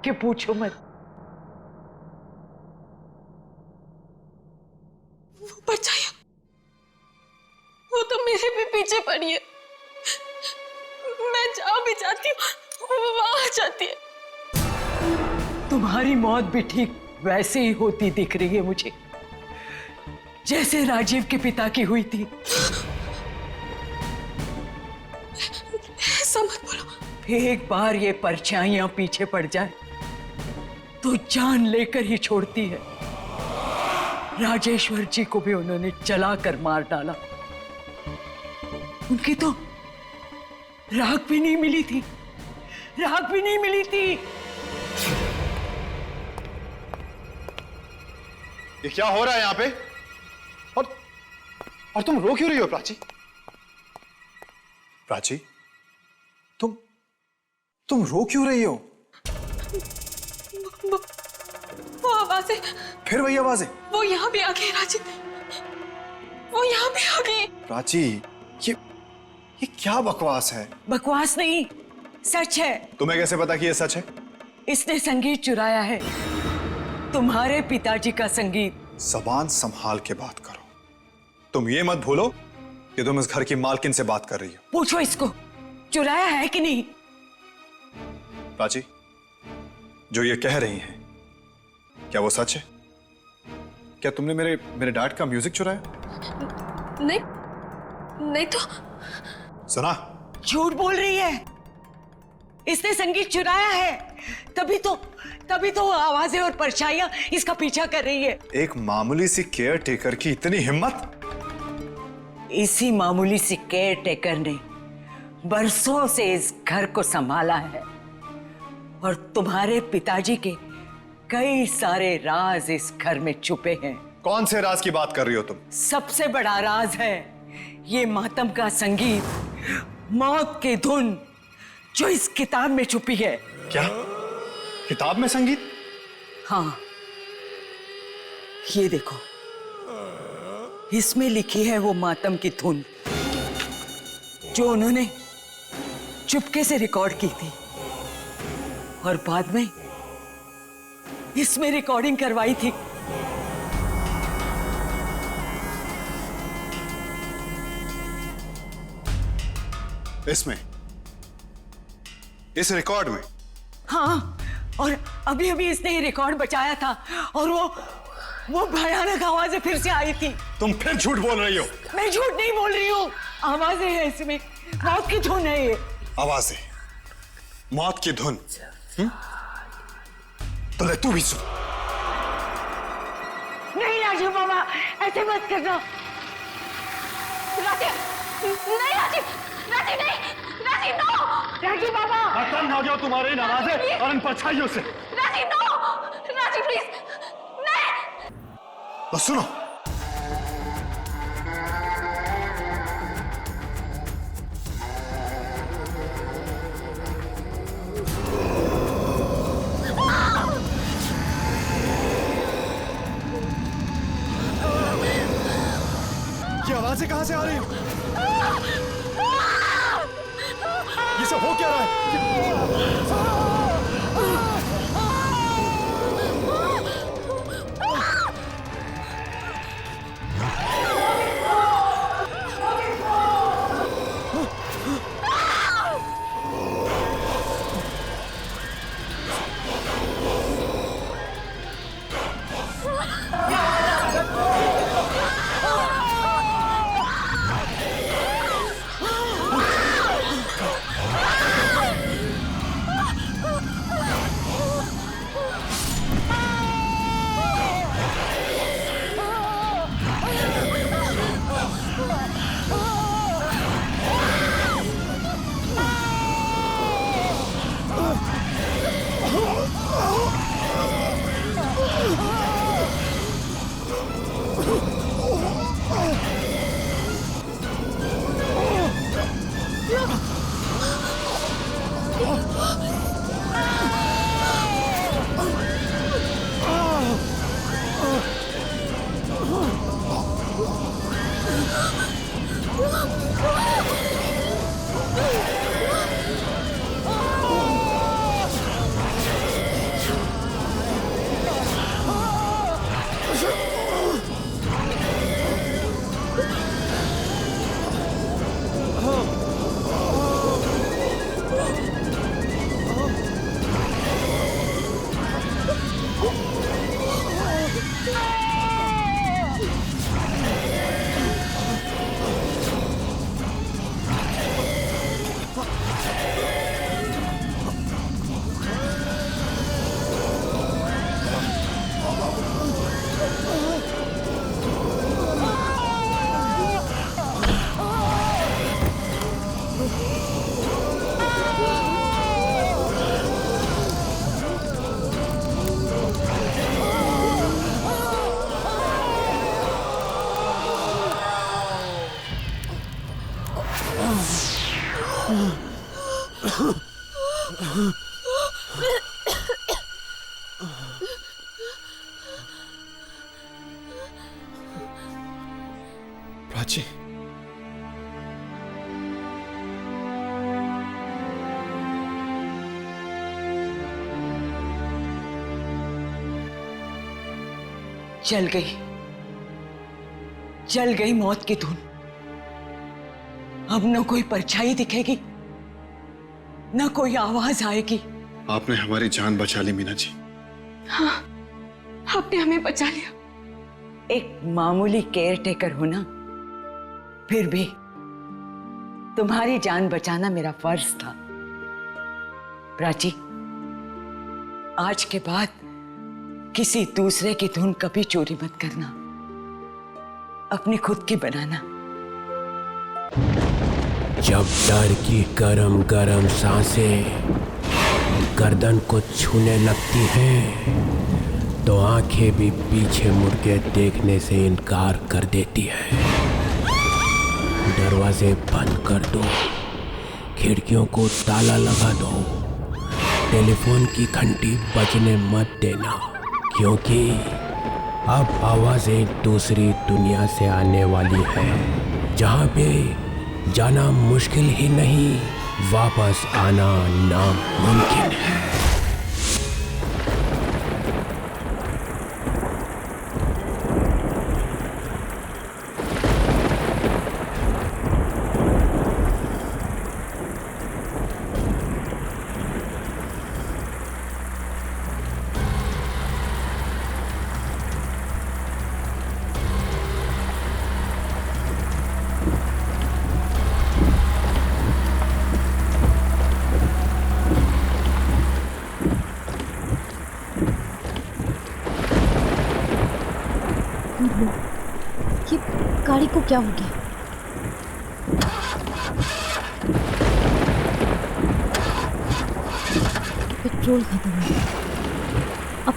कि पूछो मत। वो परछाइयां, वो तो मेरे भी पीछे पड़ी है। मैं जहाँ भी जाती हूँ वो वहां आ जाती है। तुम्हारी मौत भी ठीक वैसे ही होती दिख रही है मुझे, जैसे राजीव के पिता की हुई थी। ऐसा मत बोलो। एक बार ये परछाइयां पीछे पड़ जाए तो जान लेकर ही छोड़ती है। राजेश्वर जी को भी उन्होंने जलाकर मार डाला। उनकी तो राख भी नहीं मिली थी, राख भी नहीं मिली थी। ये क्या हो रहा है यहाँ पे? और तुम रो क्यों रही हो प्राची? प्राची, तुम रो क्यों रही हो? वो आवाजें, फिर वही आवाजें? वो यहाँ भी आ गई राजीव, वो यहाँ भी आ गई। प्राची, ये क्या बकवास है? बकवास नहीं, सच है। तुम्हें कैसे पता कि ये सच है? इसने संगीत चुराया है, तुम्हारे पिताजी का संगीत। जबान संभाल के बात करो। तुम ये मत भूलो कि तुम इस घर की मालकिन से बात कर रही हो। पूछो इसको, चुराया है कि नहीं? प्राची, जो ये कह रही हैं, क्या वो सच है? क्या तुमने मेरे डैड का म्यूजिक चुराया? नहीं, नहीं तो। सुना? झूठ बोल रही है। इसने संगीत चुराया है, तभी तो आवाजें और परछाइयां इसका पीछा कर रही है। एक मामूली सी केयर टेकर की इतनी हिम्मत? इसी मामूली सी केयर टेकर ने बरसों से इस घर को संभाला है और तुम्हारे पिताजी के कई सारे राज इस घर में छुपे हैं। कौन से राज की बात कर रही हो तुम? सबसे बड़ा राज है ये मातम का संगीत, मौत की धुन जो इस किताब में छुपी है। क्या? किताब में संगीत? हाँ, ये देखो, इसमें लिखी है वो मातम की धुन जो उन्होंने चुपके से रिकॉर्ड की थी और बाद में इसमें रिकॉर्डिंग करवाई थी। इसमें, इस रिकॉर्ड में? हाँ, और अभी अभी इसने ये रिकॉर्ड बचाया था और वो भयानक आवाजें फिर से आई थी। तुम फिर झूठ बोल रही हो। मैं झूठ नहीं बोल रही हूँ, आवाजें हैं इसमें, मौत की धुन है ये। आवाजें, मौत की धुन? तो ले तू भी सुन। नहीं राजीव बाबा, ऐसे मत करना। राजीव, नहीं राजीव, राजीव नहीं, राजीव नो, राजीव बाबा। खत्म हो जाओ तुम्हारी इन आवाजें और इन परछाइयों से। राजीव नो, राजीव प्लीज, नहीं। तो सुनो, ये आवाजें कहां से आ रही हैं? ये सब हो क्या रहा है? प्राची, जल गई मौत की धुन। अब न कोई परछाई दिखेगी, न कोई आवाज आएगी। आपने हमारी जान बचा ली मीना जी। हाँ, आपने हमें बचा लिया। एक मामूली केयर टेकर हो ना, फिर भी तुम्हारी जान बचाना मेरा फर्ज था। प्राची, आज के बाद किसी दूसरे की धुन कभी चोरी मत करना, अपनी खुद की बनाना। जब डर की गरम गरम सांसें गर्दन को छूने लगती हैं, तो आंखें भी पीछे मुड़ के देखने से इनकार कर देती है। दरवाजे बंद कर दो, खिड़कियों को ताला लगा दो, टेलीफोन की घंटी बजने मत देना, क्योंकि अब आवाजें दूसरी दुनिया से आने वाली है, जहां पे जाना मुश्किल ही नहीं, वापस आना नामुमकिन है। ये गाड़ी को क्या हो गया? पेट्रोल खत्म हो गया। अब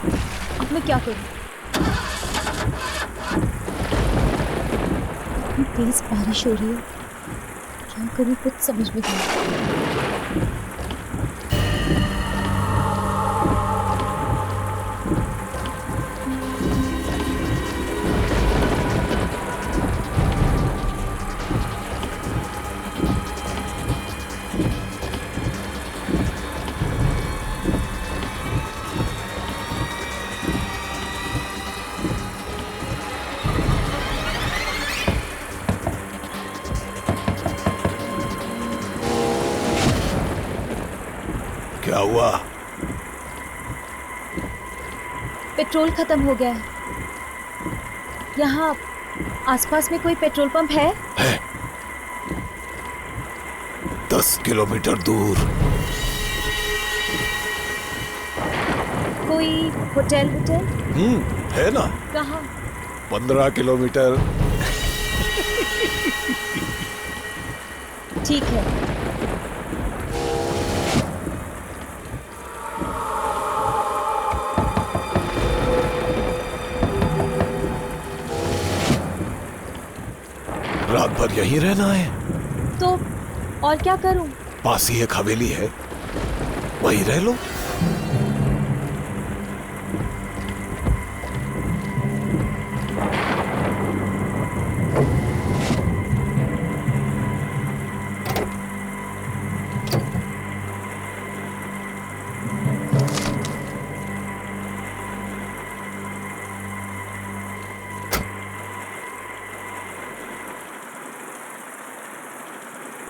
मैं क्या करूं? इतनी तेज बारिश हो रही है, क्या करूं कुछ समझ में नहीं आ रहा। क्या हुआ? पेट्रोल खत्म हो गया है। यहाँ आसपास में कोई पेट्रोल पंप है? 10 किलोमीटर दूर। कोई होटल? है ना। कहाँ? 15 किलोमीटर। ठीक है। रात भर यहीं रहना है? तो और क्या करूं? पास ही एक हवेली है, वहीं रह लो।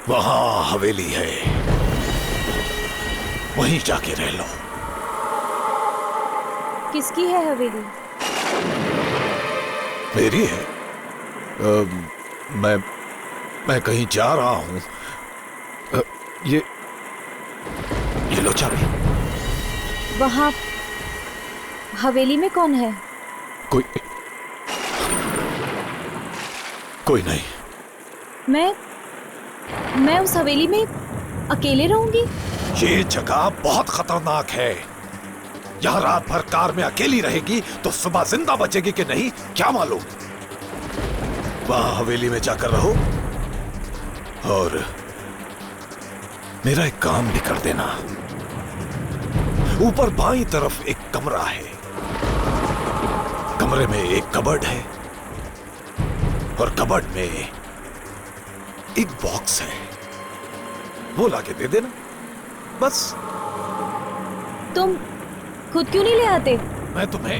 वहां हवेली है, वहीं जाके रह लो। किसकी है हवेली? मेरी है। मैं कहीं जा रहा हूं। ये लो चाबी। वहां हवेली में कौन है? कोई नहीं। मैं उस हवेली में अकेले रहूंगी? ये जगह बहुत खतरनाक है। यहाँ रात भर कार में अकेली रहेगी तो सुबह जिंदा बचेगी कि नहीं क्या मालूम। वहां हवेली में जाकर रहो मेरा एक काम भी कर देना। ऊपर बाईं तरफ एक कमरा है, कमरे में एक कबर्ड है और कबर्ड में एक बॉक्स है, वो लाके दे देना बस। तुम खुद क्यों नहीं ले आते? मैं तुम्हें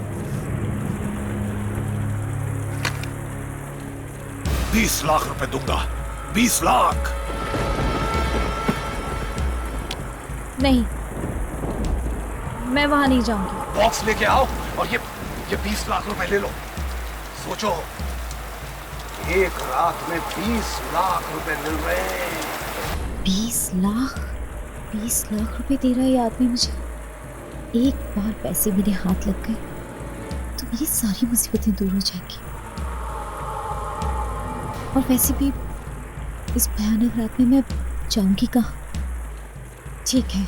20 लाख रुपए दूंगा। 20 लाख। नहीं, मैं वहां नहीं जाऊंगी। बॉक्स लेके आओ और ये 20 लाख रुपए ले लो। सोचो, एक रात में 20 लाख रुपए मिल रहे हैं। 20 लाख? 20 लाख रुपए दे रहा है ये आदमी मुझे। एक बार पैसे मेरे हाथ लग गए तो मेरी सारी मुसीबतें दूर हो जाएंगी। और वैसे भी इस भयानक रात में मैं जाऊंगी कहाँ? ठीक है,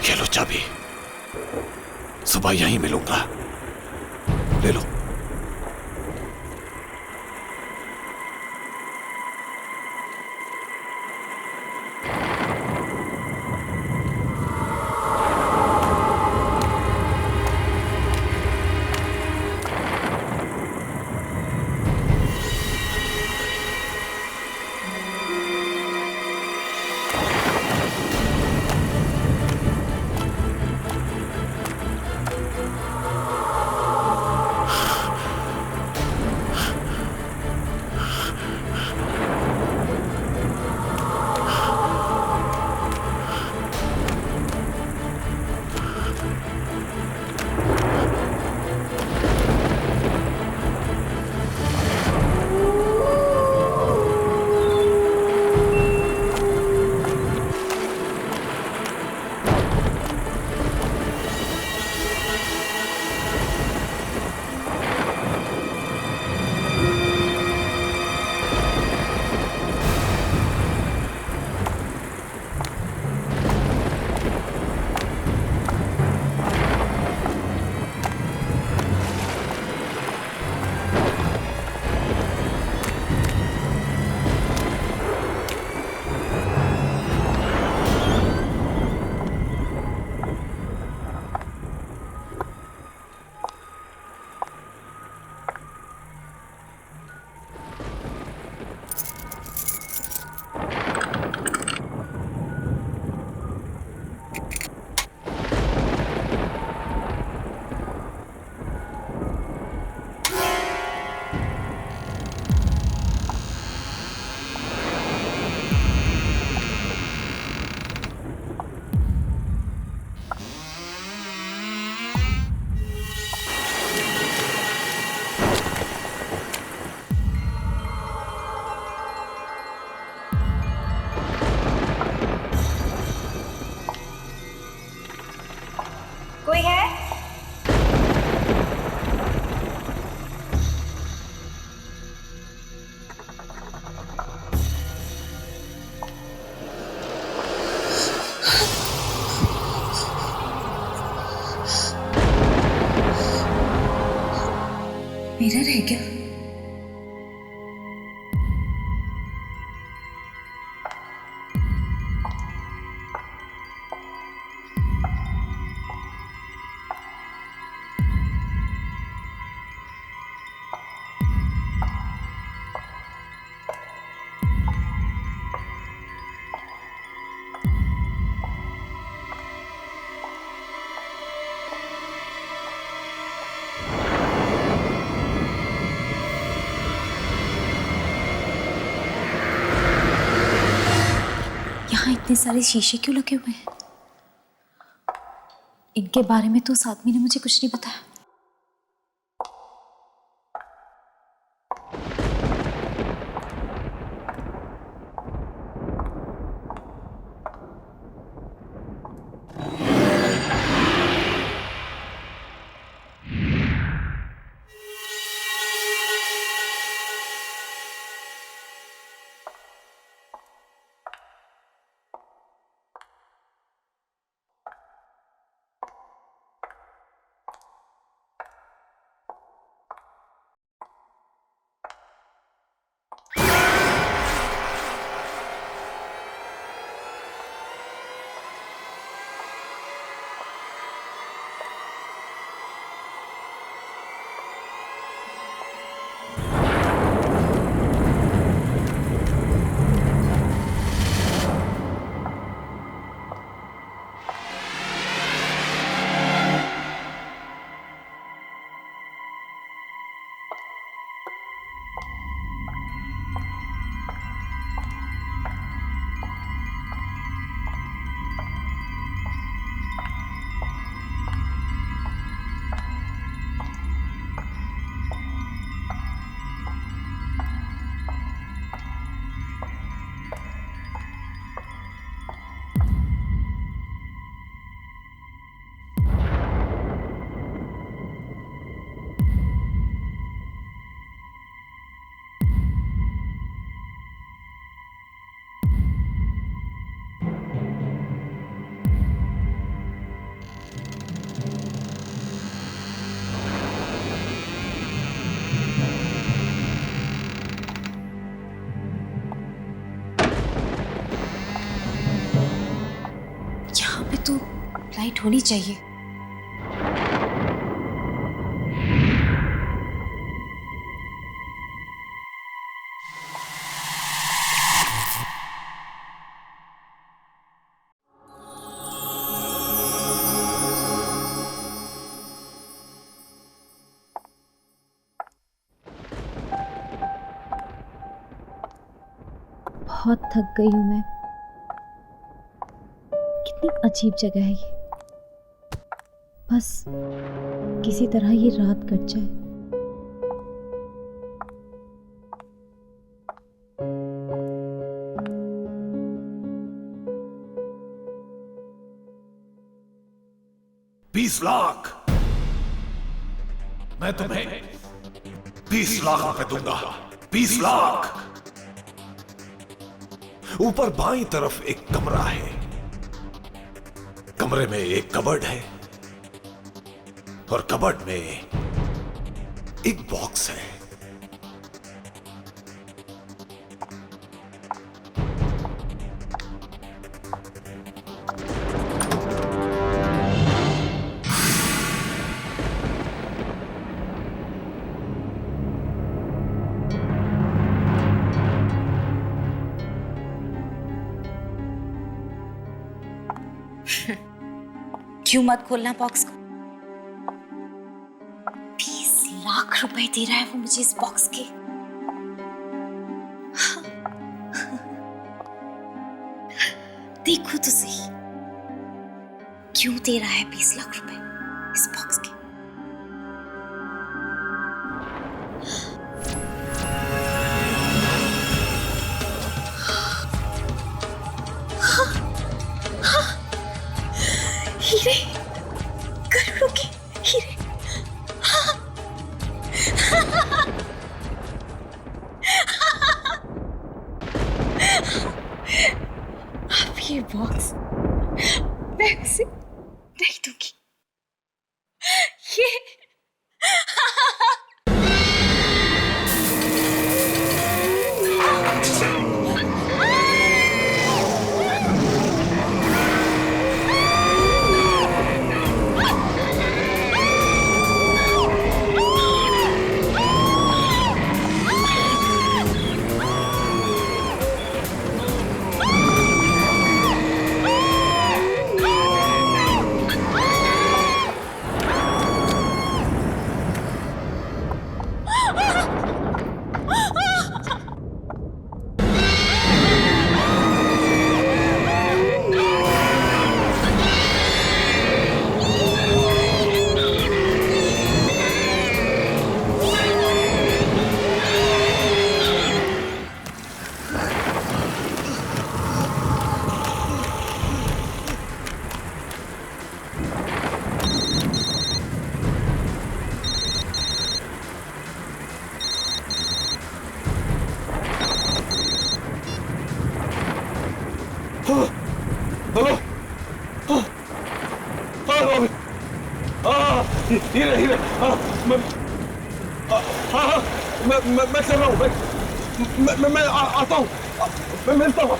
ये लो चाबी, सुबह यहीं मिलूंगा, ले लो। कोई है? मिरर है क्या? इतने सारे शीशे क्यों लगे हुए हैं? इनके बारे में तो उस आदमी ने मुझे कुछ नहीं बताया। लाइट होनी चाहिए। बहुत थक गई हूं मैं। कितनी अजीब जगह है ये। बस किसी तरह ये रात कट जाए। $20 लाख मैं तुम्हें 20 लाख रुपए दूंगा। 20 लाख। ऊपर बाईं तरफ एक कमरा है। कमरे में एक कबर्ड है और कबर्ड में एक बॉक्स है। क्यों मत खोलना बॉक्स को? 20 लाख रुपए दे रहा है वो मुझे इस बॉक्स के। देखो तो सही, क्यों दे रहा है 20 लाख रुपए इस बॉक्स के? हीरे, करोड़ों के हीरे। अब ये बॉक्स मैं उसे नहीं दूंगी। ये हीरे हीरे, मैं चल रहा हूँ। मैं आता हूँ। मैं मिलता हूँ।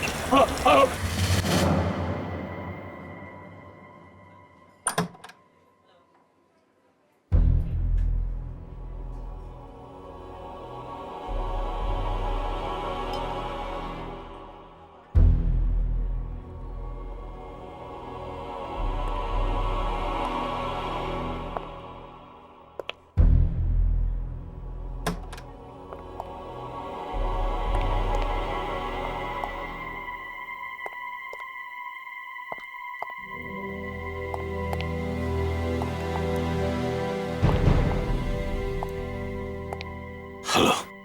हेलो।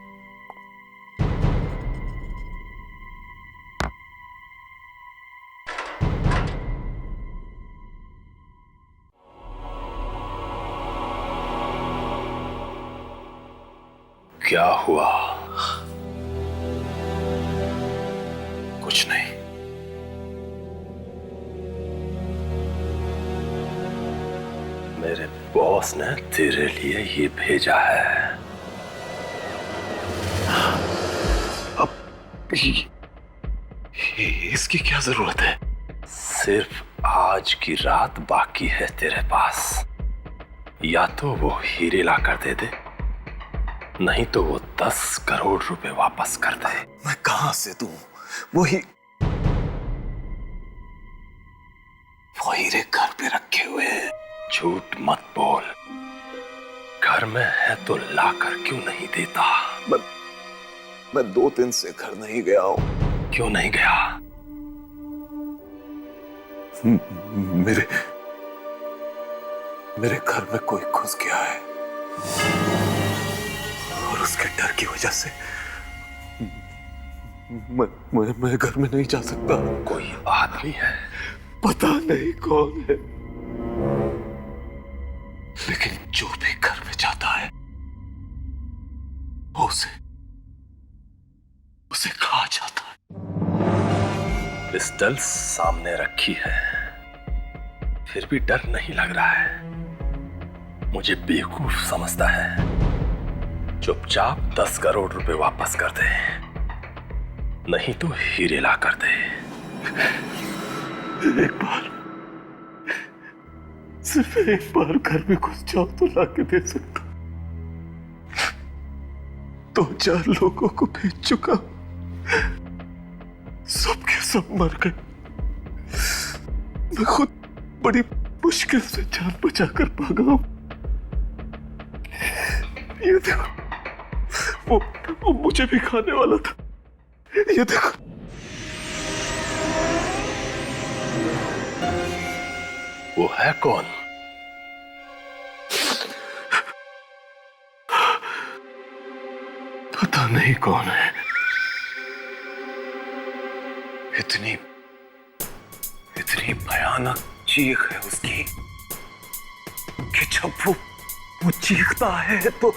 क्या हुआ? कुछ नहीं। मेरे बॉस ने तेरे लिए ये भेजा है। अब इसकी क्या जरूरत है? सिर्फ आज की रात बाकी है तेरे पास। या तो वो हीरे ला कर दे दे, नहीं तो वो 10 करोड़ रुपए वापस कर दे। मैं कहां से दूं? वो हीरे घर पे रखे हुए हैं। झूठ मत बोल, घर में है तो लाकर क्यों नहीं देता? मैं 2 दिन से घर नहीं गया हूं। क्यों नहीं गया? मेरे घर में कोई घुस गया है और उसके डर की वजह से मैं घर में नहीं जा सकता। कोई आदमी है? पता नहीं कौन है, लेकिन जो भी घर में जाता है वो उसे खा जाता है। पिस्टल सामने रखी है, फिर भी डर नहीं लग रहा है। मुझे बेवकूफ समझता है। चुपचाप 10 करोड़ रुपए वापस कर दे, नहीं तो हीरे ला कर दे। सिर्फ एक बार घर में घुस जाओ तो लाके दे सकता। 2-4 लोगों को भेज चुका, सबके सब मर गए। मैं खुद बड़ी मुश्किल से जान बचाकर भागा हूं। ये देखो, वो मुझे भी खाने वाला था। ये देखो, वो है कौन? पता नहीं कौन है। इतनी भयानक चीख है उसकी कि जब वो चीखता है तो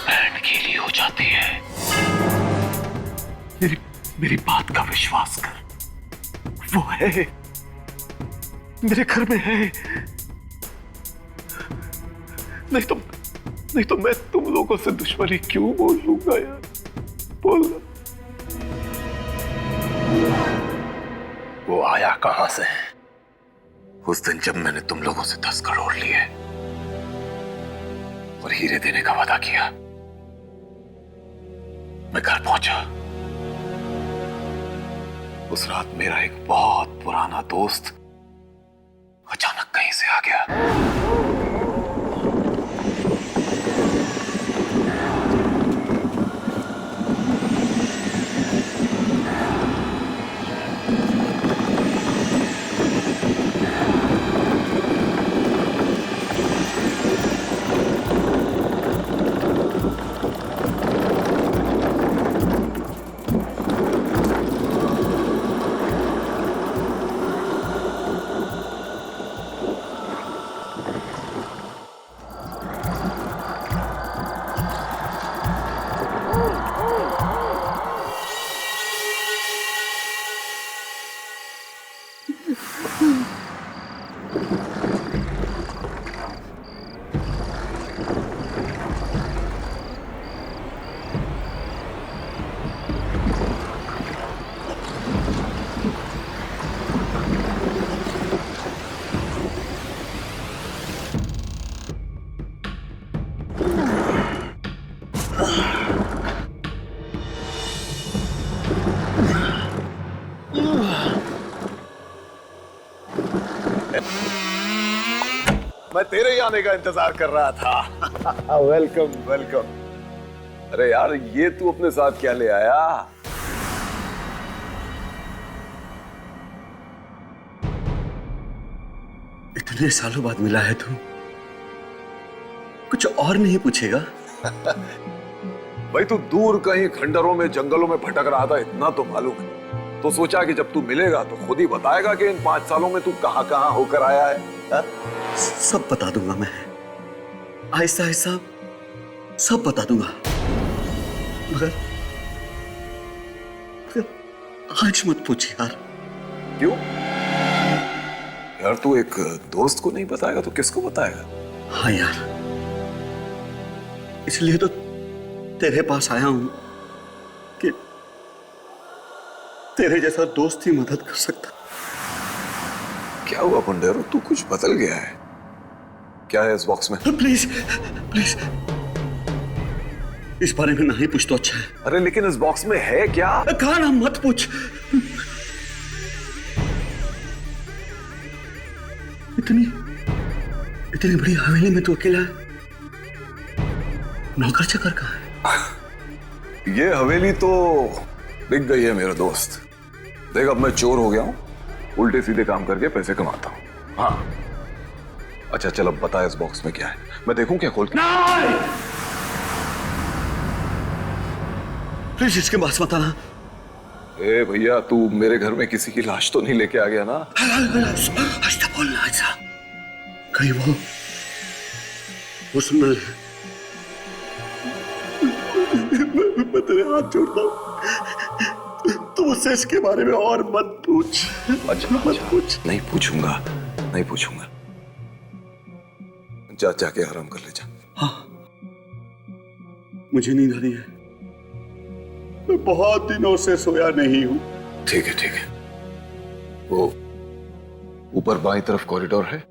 बैंड गीली हो जाती है। मेरी बात का विश्वास कर, वो है, मेरे घर में है। नहीं तो मैं तुम लोगों से दुश्मनी क्यों बोल लूंगा यार? बोलना। वो आया कहां से? उस दिन जब मैंने तुम लोगों से 10 करोड़ लिए और हीरे देने का वादा किया, मैं घर पहुंचा। उस रात मेरा एक बहुत पुराना दोस्त अचानक कहीं से आ गया। मैं तेरे ही आने का इंतजार कर रहा था। Welcome welcome. अरे यार, ये तू अपने साथ क्या ले आया? इतने सालों बाद मिला है तू, कुछ और नहीं पूछेगा? भाई, तू दूर कहीं खंडरों में जंगलों में भटक रहा था, इतना तो मालूम है। तो सोचा कि जब तू मिलेगा तो खुद ही बताएगा कि इन 5 सालों में तू कहां कहां होकर आया है। हा? सब बता दूंगा मैं, आहिस्ता आहिस्ता सब बता दूंगा। मगर आज मत पूछ यार। क्यों यार? तू एक दोस्त को नहीं बताएगा तो किसको बताएगा? हाँ यार, इसलिए तो तेरे पास आया हूं तेरे जैसा दोस्त ही मदद कर सकता। क्या हुआ पुंडेरो, तू कुछ बदल गया है? क्या है इस बॉक्स में? प्लीज प्लीज इस बारे में नहीं पूछ तो अच्छा है। अरे लेकिन इस बॉक्स में है क्या? कहा ना मत पूछ। इतनी बड़ी हवेली में तू अकेला है? नौकर चाकर कहाँ है? ये हवेली तो बिक गई है मेरा दोस्त। देख अब मैं चोर हो गया हूं, उल्टे सीधे काम करके पैसे कमाता हूं। हाँ अच्छा चल अब बता इस बॉक्स में क्या है, मैं देखूं क्या खोल के? प्लीज इसके पास मत आना। ए भैया तू मेरे घर में किसी की लाश तो नहीं लेके आ गया ना? ऐसा बोलना ऐसा कहीं वो सुन ले। मैं तेरे हाथ जोड़ता हूं, तू मुझसे इसके बारे में और मत पूछ। अच्छा मत पूछ। नहीं पूछूंगा, नहीं पूछूंगा। जाके आराम कर ले जा। हाँ मुझे नींद आ रही है, मैं बहुत दिनों से सोया नहीं हूं। ठीक है। वो ऊपर बाईं तरफ कॉरिडोर है,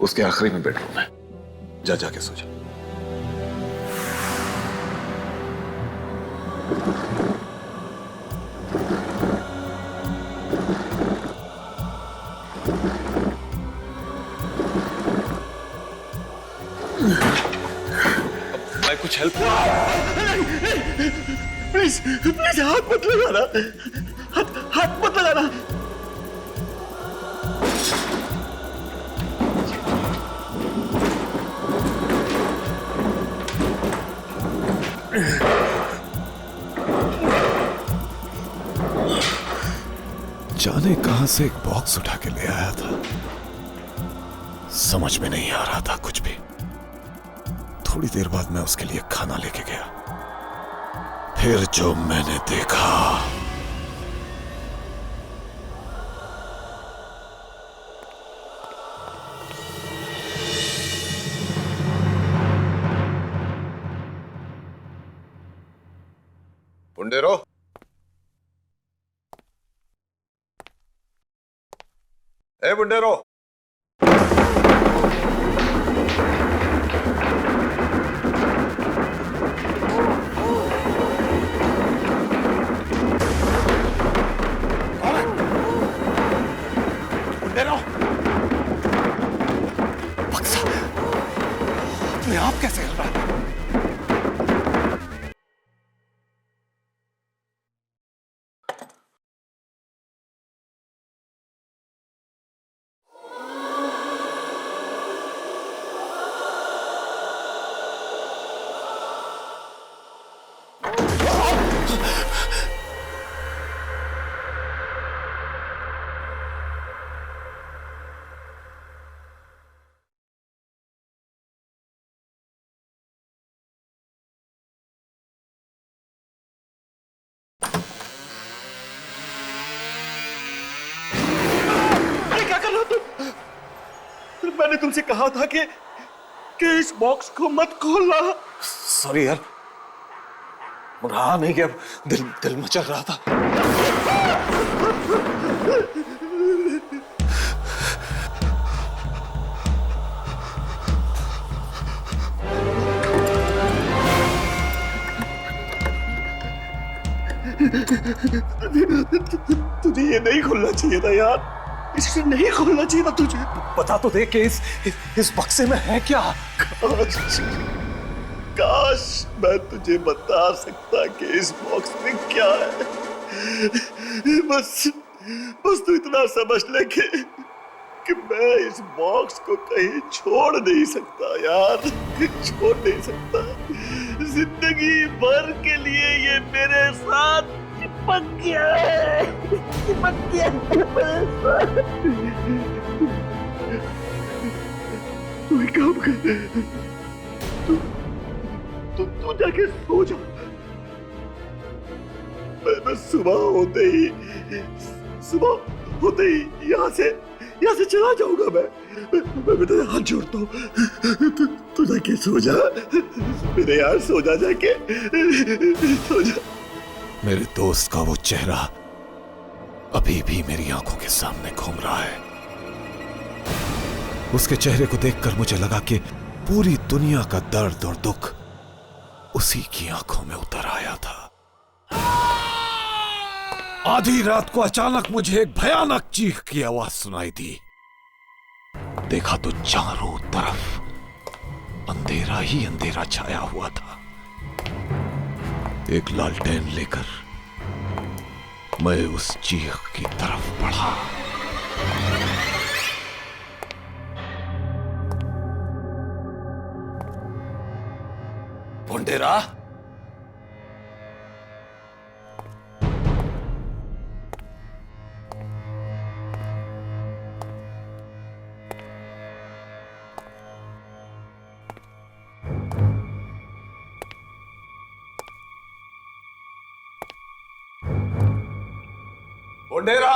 उसके आखिरी में बेडरूम है, जाके सो जा। भाई कुछ हेल्प? प्लीज हाथ मत लगाना, हाथ मत लगाना। जाने कहां से एक बॉक्स उठा के ले आया था, समझ में नहीं आ रहा था कुछ भी। थोड़ी देर बाद मैं उसके लिए खाना लेके गया, फिर जो मैंने देखा। पुंडेरो, ए पुंडेरो, बक्सा अपने आप कैसे हिल रहा है? मैंने तुमसे कहा था कि इस बॉक्स को मत खोलना। सॉरी यार, रहा नहीं कि अब दिल मचल रहा था। तुझे ये नहीं खोलना चाहिए था यार, इसे नहीं खोलना चाहिए था तुझे। बता तो दे कि इस बक्से में है क्या? काश मैं तुझे बता सकता कि इस बॉक्स में क्या है। बस तू इतना समझ ले कि मैं इस बॉक्स को कहीं छोड़ नहीं सकता यार, छोड़ नहीं सकता। जिंदगी भर के लिए ये मेरे साथ चिपक गया है, चिपक गया मेरे साथ। तू एक काम कर, तू जाके सो जा। मैं सुबह होते ही यहाँ से चला जाऊंगा। मैं तेरे हाथ जोड़ता हूँ, तू जाके सो जा मेरे यार, सो जा जाके, सो जा। मेरे दोस्त का वो चेहरा अभी भी मेरी आंखों के सामने घूम रहा है। उसके चेहरे को देखकर मुझे लगा कि पूरी दुनिया का दर्द और दुख उसी की आंखों में उतर आया था। आधी रात को अचानक मुझे एक भयानक चीख की आवाज सुनाई दी। देखा तो चारों तरफ अंधेरा ही अंधेरा छाया हुआ था। एक लालटेन लेकर मैं उस चीख की तरफ बढ़ा। मुंडेरा, मुंडेरा,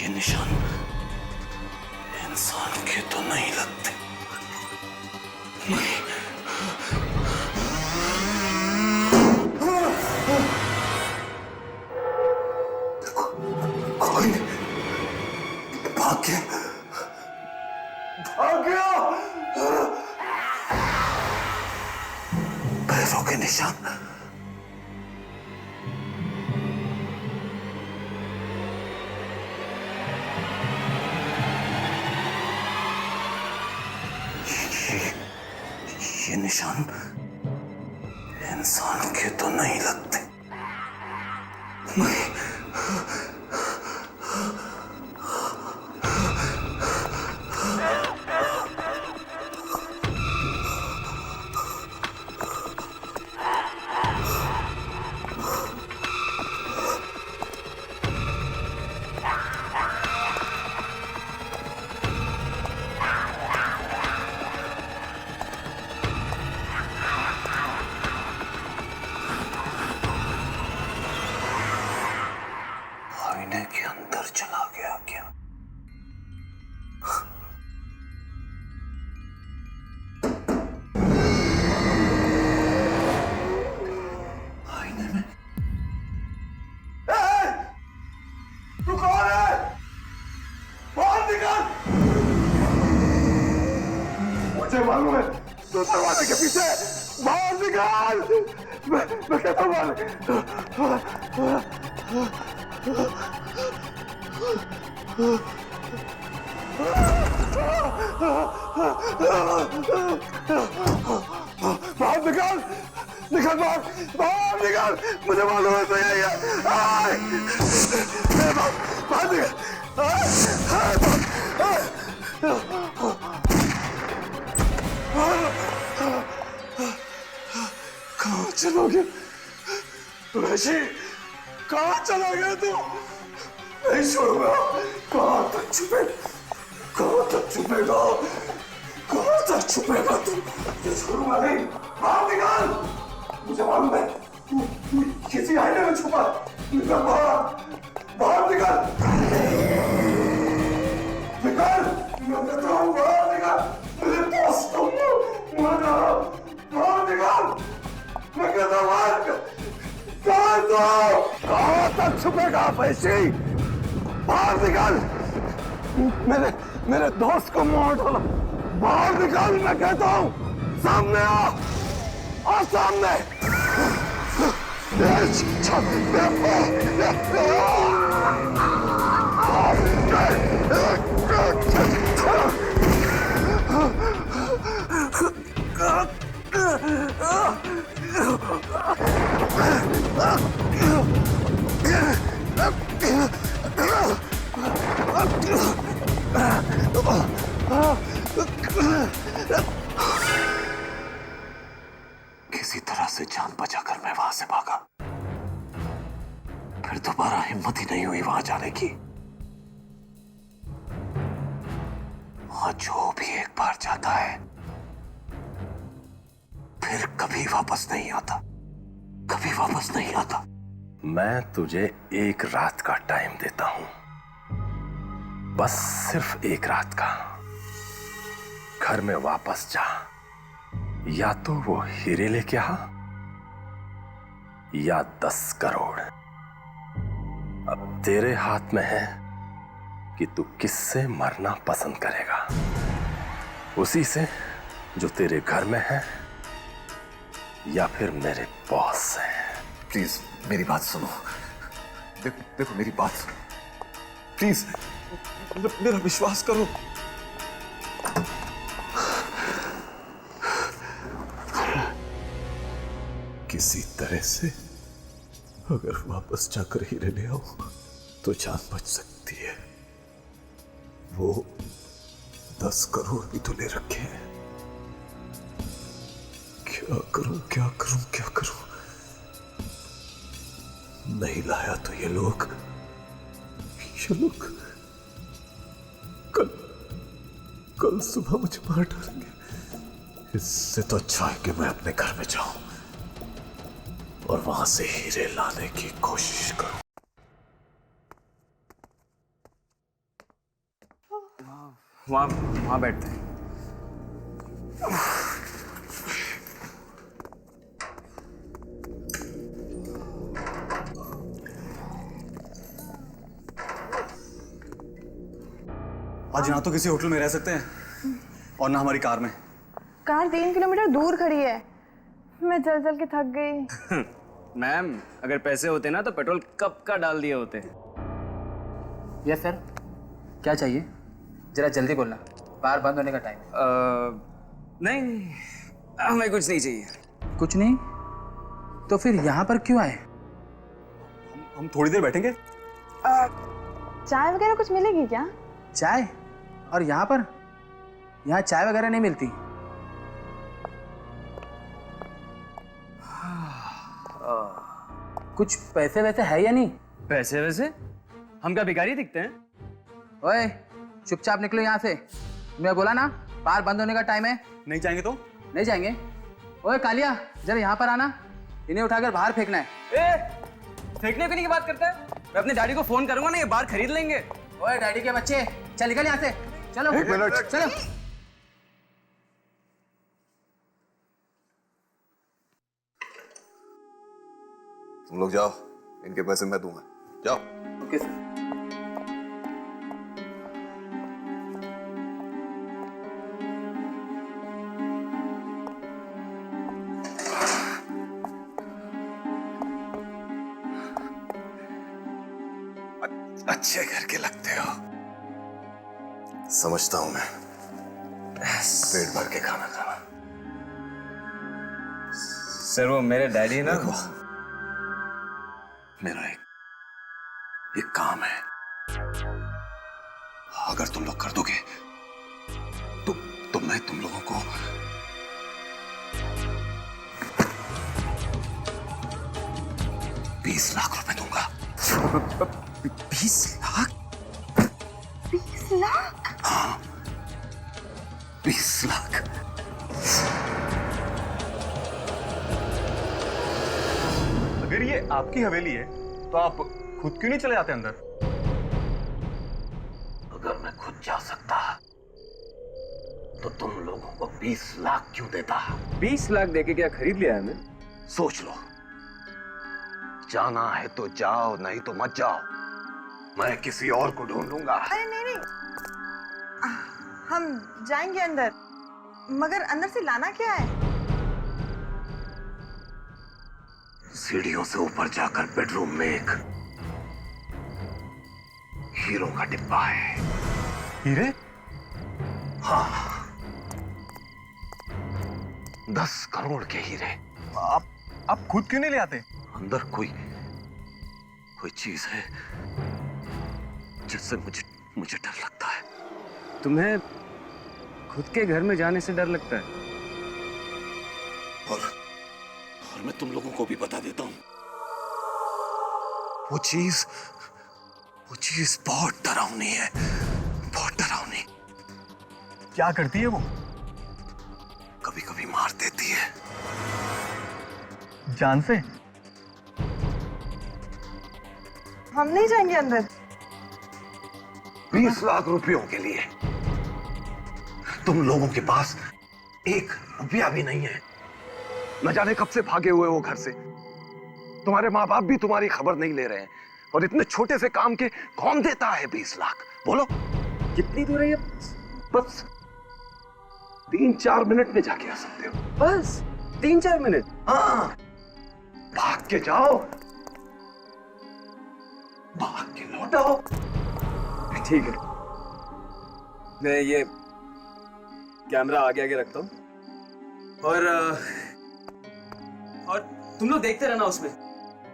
ये निशान इंसान के तो नहीं लगते। कोई भाग गया, भाग गया। पैरों के निशान ये निशान इंसान के तो नहीं लगते। आईने के अंदर चला गया क्या? आईने में तू कौन है? बाहर निकल। मुझे मालूम है तो दरवाजे के पीछे। बाहर निकल। मैं कहता हूँ बाहर निकाल, निकल बाहर, बाहर निकाल, मुझे मालूम है तो यही है। बाहर निकल। कहाँ चला गया वैशी? कहाँ चला गया तू? नहीं छोड़ूंगा। कहाँ तक छुपे, कहाँ तक छुपेगा, कहाँ तक छुपेगा तू? ये छोड़ूंगा नहीं। बाहर निकाल, मुझे मालूम है तू किसी आईने में छुपा। निकल बाहर, बाहर निकल, निकल, मैं कहता हूँ बाहर निकल। मेरे पास बाहर निकल, मैं कहता हूँ बाहर निकल। कहाँ तक छुपेगा वैसी? बाहर निकल, मेरे दोस्त को मार डाला। बाहर निकल, मैं कहता हूँ। सामने आ सामने। किसी तरह से जान बचाकर मैं वहां से भागा। फिर दोबारा हिम्मत ही नहीं हुई वहां जाने की। वहां जो भी एक बार जाता है फिर कभी वापस नहीं आता, कभी वापस नहीं आता। मैं तुझे एक रात का टाइम देता हूं, बस सिर्फ एक रात का। घर में वापस जा, या तो वो हीरे लेके आ या 10 करोड़। अब तेरे हाथ में है कि तू किससे मरना पसंद करेगा, उसी से जो तेरे घर में है या फिर मेरे बॉस से। प्लीज मेरी बात सुनो, देखो देखो मेरी बात सुनो प्लीज, मेरा विश्वास करो। किसी तरह से अगर वापस जाकर हीरे ले आओ तो जान बच सकती है। वो 10 करोड़ भी तो ले रखे हैं। क्या करूं, क्या करूं, क्या करूं? नहीं लाया तो ये लोग कल सुबह मुझे मार डालेंगे। इससे तो अच्छा है कि मैं अपने घर में जाऊं और वहां से हीरे लाने की कोशिश करूं। वहां बैठते हैं। आज ना तो किसी होटल में रह सकते हैं और ना हमारी कार में। कार 3 किलोमीटर दूर खड़ी है। मैं चल चल के थक गई। मैम, अगर पैसे होते ना तो पेट्रोल कब का डाल दिए होते। यस सर, क्या चाहिए? जरा जल्दी बोलना, बार बंद होने का टाइम है। नहीं, हमें कुछ नहीं चाहिए। कुछ नहीं? तो फिर यहाँ पर क्यों आए? हम थोड़ी देर बैठेंगे। चाय वगैरह कुछ मिलेगी क्या? चाय? और यहाँ पर? यहाँ चाय वगैरह नहीं मिलती। कुछ पैसे वैसे है या नहीं? पैसे वैसे? हम क्या भिखारी दिखते हैं? ओए, चुपचाप निकलो यहाँ से। मैं बोला ना, बार बंद होने का टाइम है। नहीं जाएंगे तो? नहीं जाएंगे। ओए कालिया, जरा यहाँ पर आना। इन्हें उठाकर बाहर फेंकना है। फेंकने की बात करता है? मैं अपने डैडी को फोन करूंगा ना, ये बार खरीद लेंगे। ओए डैडी के बच्चे, चल निकल यहाँ से। चलो। एक मिनट। चलो। तुम लोग जाओ, इनके पैसे मैं दूंगा। जाओ। Okay sir. अच्छे घर के लगते हो। समझता हूं मैं, पेट भर के खाना खाना। सर वो मेरे डैडी है ना। मेरा एक काम है, अगर तुम लोग कर दोगे तो मैं तुम लोगों को 20 लाख रुपए दूंगा। 20 लाख? 20 लाख? हाँ, 20 लाख। अगर ये आपकी हवेली है तो आप खुद क्यों नहीं चले जाते अंदर? अगर मैं खुद जा सकता तो तुम लोगों को 20 लाख क्यों देता? 20 लाख देके क्या खरीद लिया है? मैं सोच लो, जाना है तो जाओ, नहीं तो मत जाओ। मैं किसी और को ढूंढ लूंगा। अरे नहीं, हम जाएंगे अंदर, मगर अंदर से लाना क्या है? सीढ़ियों से ऊपर जाकर बेडरूम में एक हीरो का डिब्बा है। हीरे? हाँ, 10 करोड़ के हीरे। आप खुद क्यों नहीं ले आते? अंदर कोई चीज है जिससे मुझे डर लगता है। तुम्हें खुद के घर में जाने से डर लगता है? और मैं तुम लोगों को भी बता देता हूं, वो चीज बहुत डरावनी है, बहुत डरावनी। क्या करती है वो? कभी कभी मार देती है। जान से? हम नहीं जाएंगे अंदर। 20 लाख रुपयों के लिए तुम लोगों के पास 1 रुपया भी नहीं है। न जाने कब से भागे हुए हो घर से। तुम्हारे माँ बाप भी तुम्हारी खबर नहीं ले रहे हैं, और इतने छोटे से काम के कौन देता है 20 लाख? बोलो कितनी दूर है ये? बस 3-4 मिनट में जाके आ सकते हो। बस 3-4 मिनट? हाँ, भाग के जाओ, भाग के लौटाओ। ठीक है, मैं ये कैमरा आगे आगे रखता हूँ, और तुम लोग देखते रहना उसमें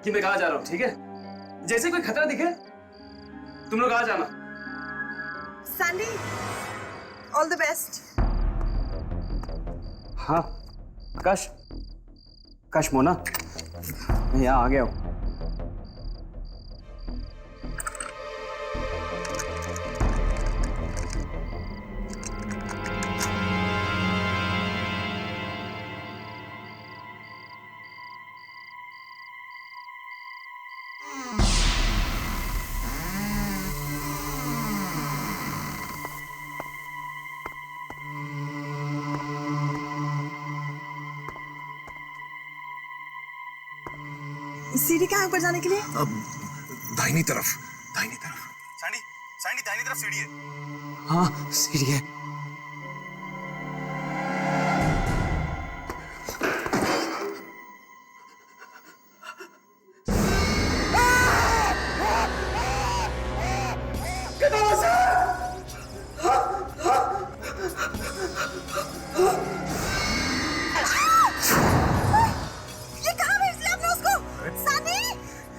कि मैं कहाँ जा रहा हूँ, ठीक है? जैसे कोई खतरा दिखे तुम लोग आ जाना। Sandy, all the best. हाँ काश मोना, मैं यहाँ आ गया हूँ। सीढ़ी कहाँ ऊपर जाने के लिए? अब दाहिनी तरफ। सैंडी दाहिनी तरफ सीढ़ी है। हाँ सीढ़ी है।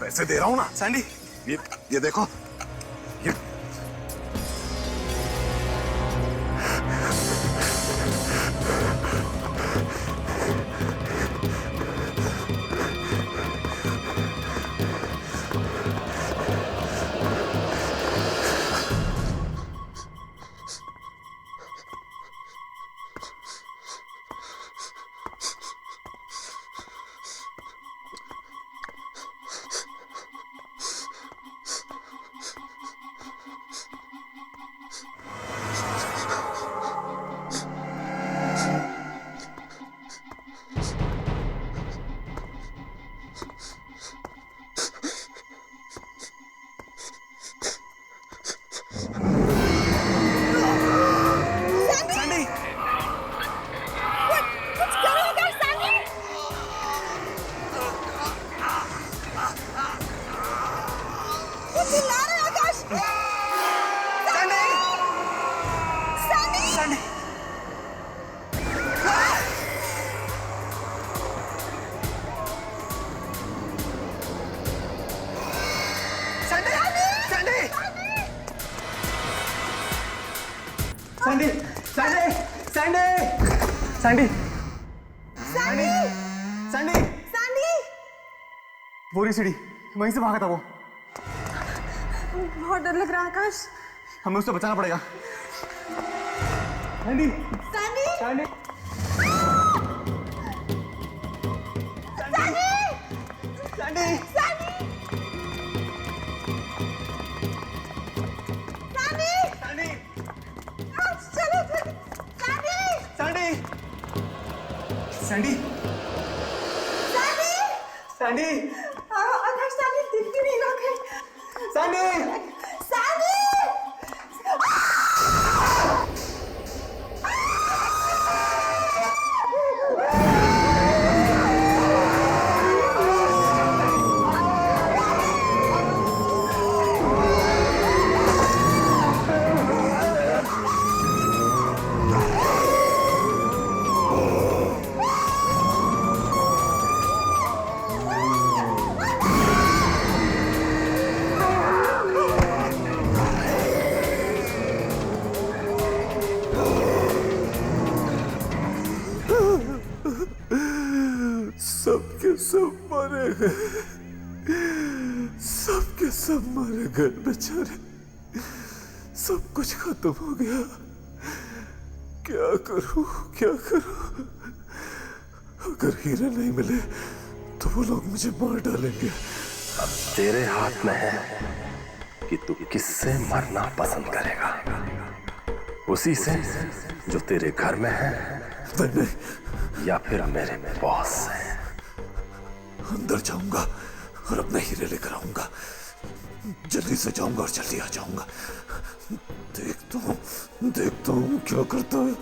पैसे दे रहा हूं ना सैंडी। ये देखो, ये सैंडी सैंडी सैंडी सैंडी वो रही सीढ़ी, वहीं से भागा था वो। बहुत डर लग रहा है आकाश। हमें उससे बचाना पड़ेगा। Sandy Sandy Sandy Sandy Sandy Sandy चलो सैंडी सैंडी सैंडी आकाश सैंडी दिख भी नहीं रहा है। सैंडी सैंडी सबके सब मारे गए, सबके सब मारे गए बेचारे। सब कुछ खत्म हो गया। क्या करूं क्या करूं? अगर हीरे नहीं मिले तो वो लोग मुझे मार डालेंगे। अब तेरे हाथ में है कि तू किससे मरना पसंद करेगा, उसी से जो तेरे घर में है या फिर मेरे बॉस से। अंदर जाऊंगा और अपने हीरे लेकर आऊंगा। जल्दी से जाऊंगा और जल्दी आ जाऊंगा। देखता हूँ क्या करता है।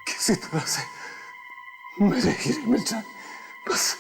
किसी तरह से मेरे हीरे मिल जाए बस।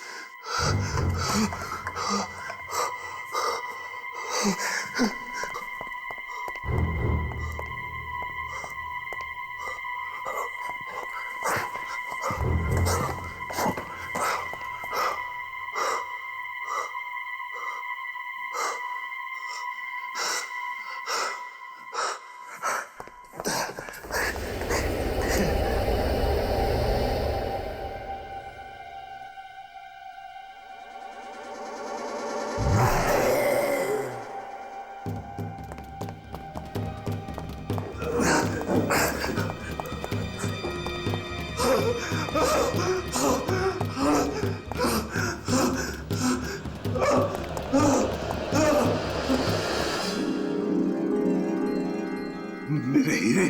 मेरे हीरे,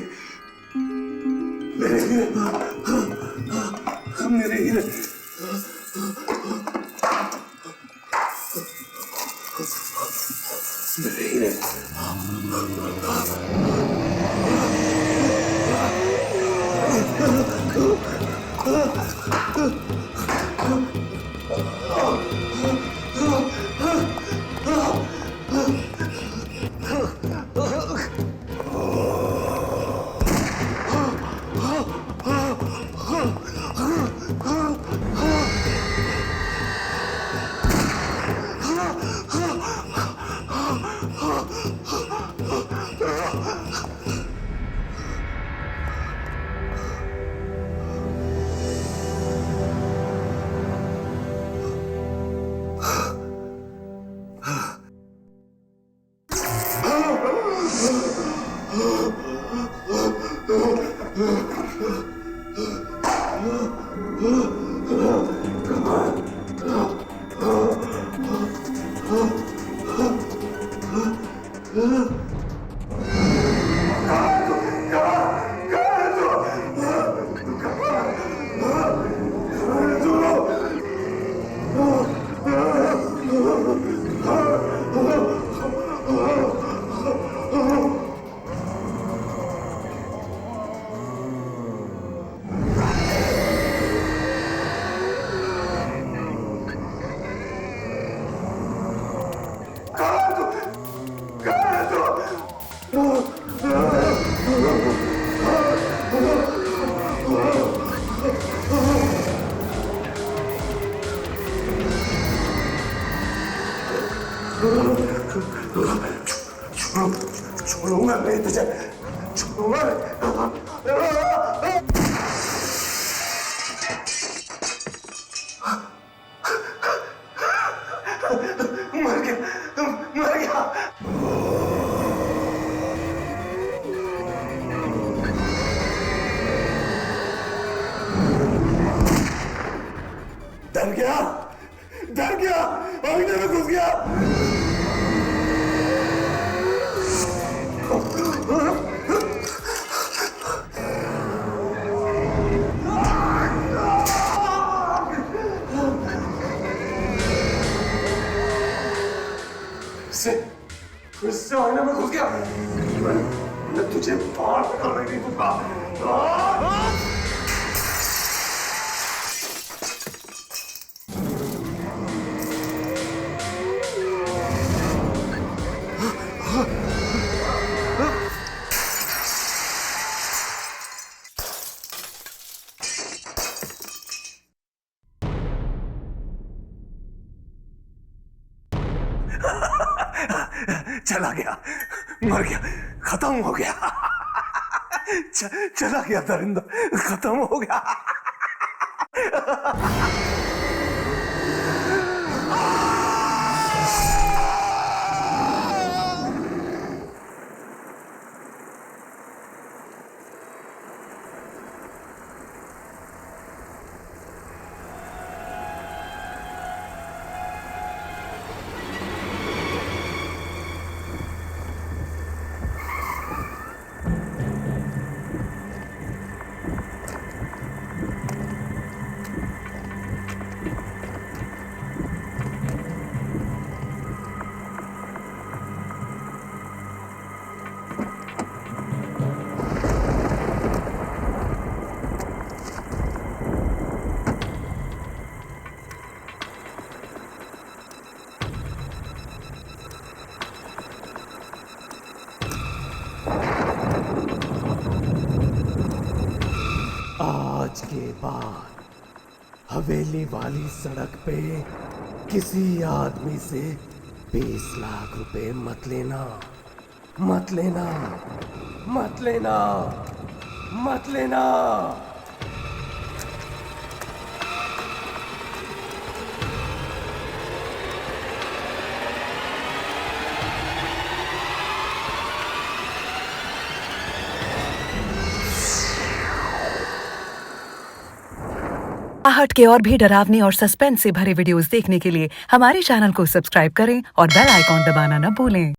मेरे हीरे, मेरे हीरे, मेरे हीरे। नहीं तुझे छोड़ूंगा मर गया डर गया आईने में घुस गया इससे आईने में घुस गया मैं तुझे बाहर निकालने नहीं दूंगा चला गया मर गया खत्म हो गया चला गया दरिंदर खत्म हो गया आज के बाद हवेली वाली सड़क पे किसी आदमी से 20 लाख रुपए मत लेना मत लेना मत लेना मत लेना आहट के और भी डरावनी और सस्पेंस से भरे वीडियोस देखने के लिए हमारे चैनल को सब्सक्राइब करें और बेल आइकॉन दबाना न भूलें।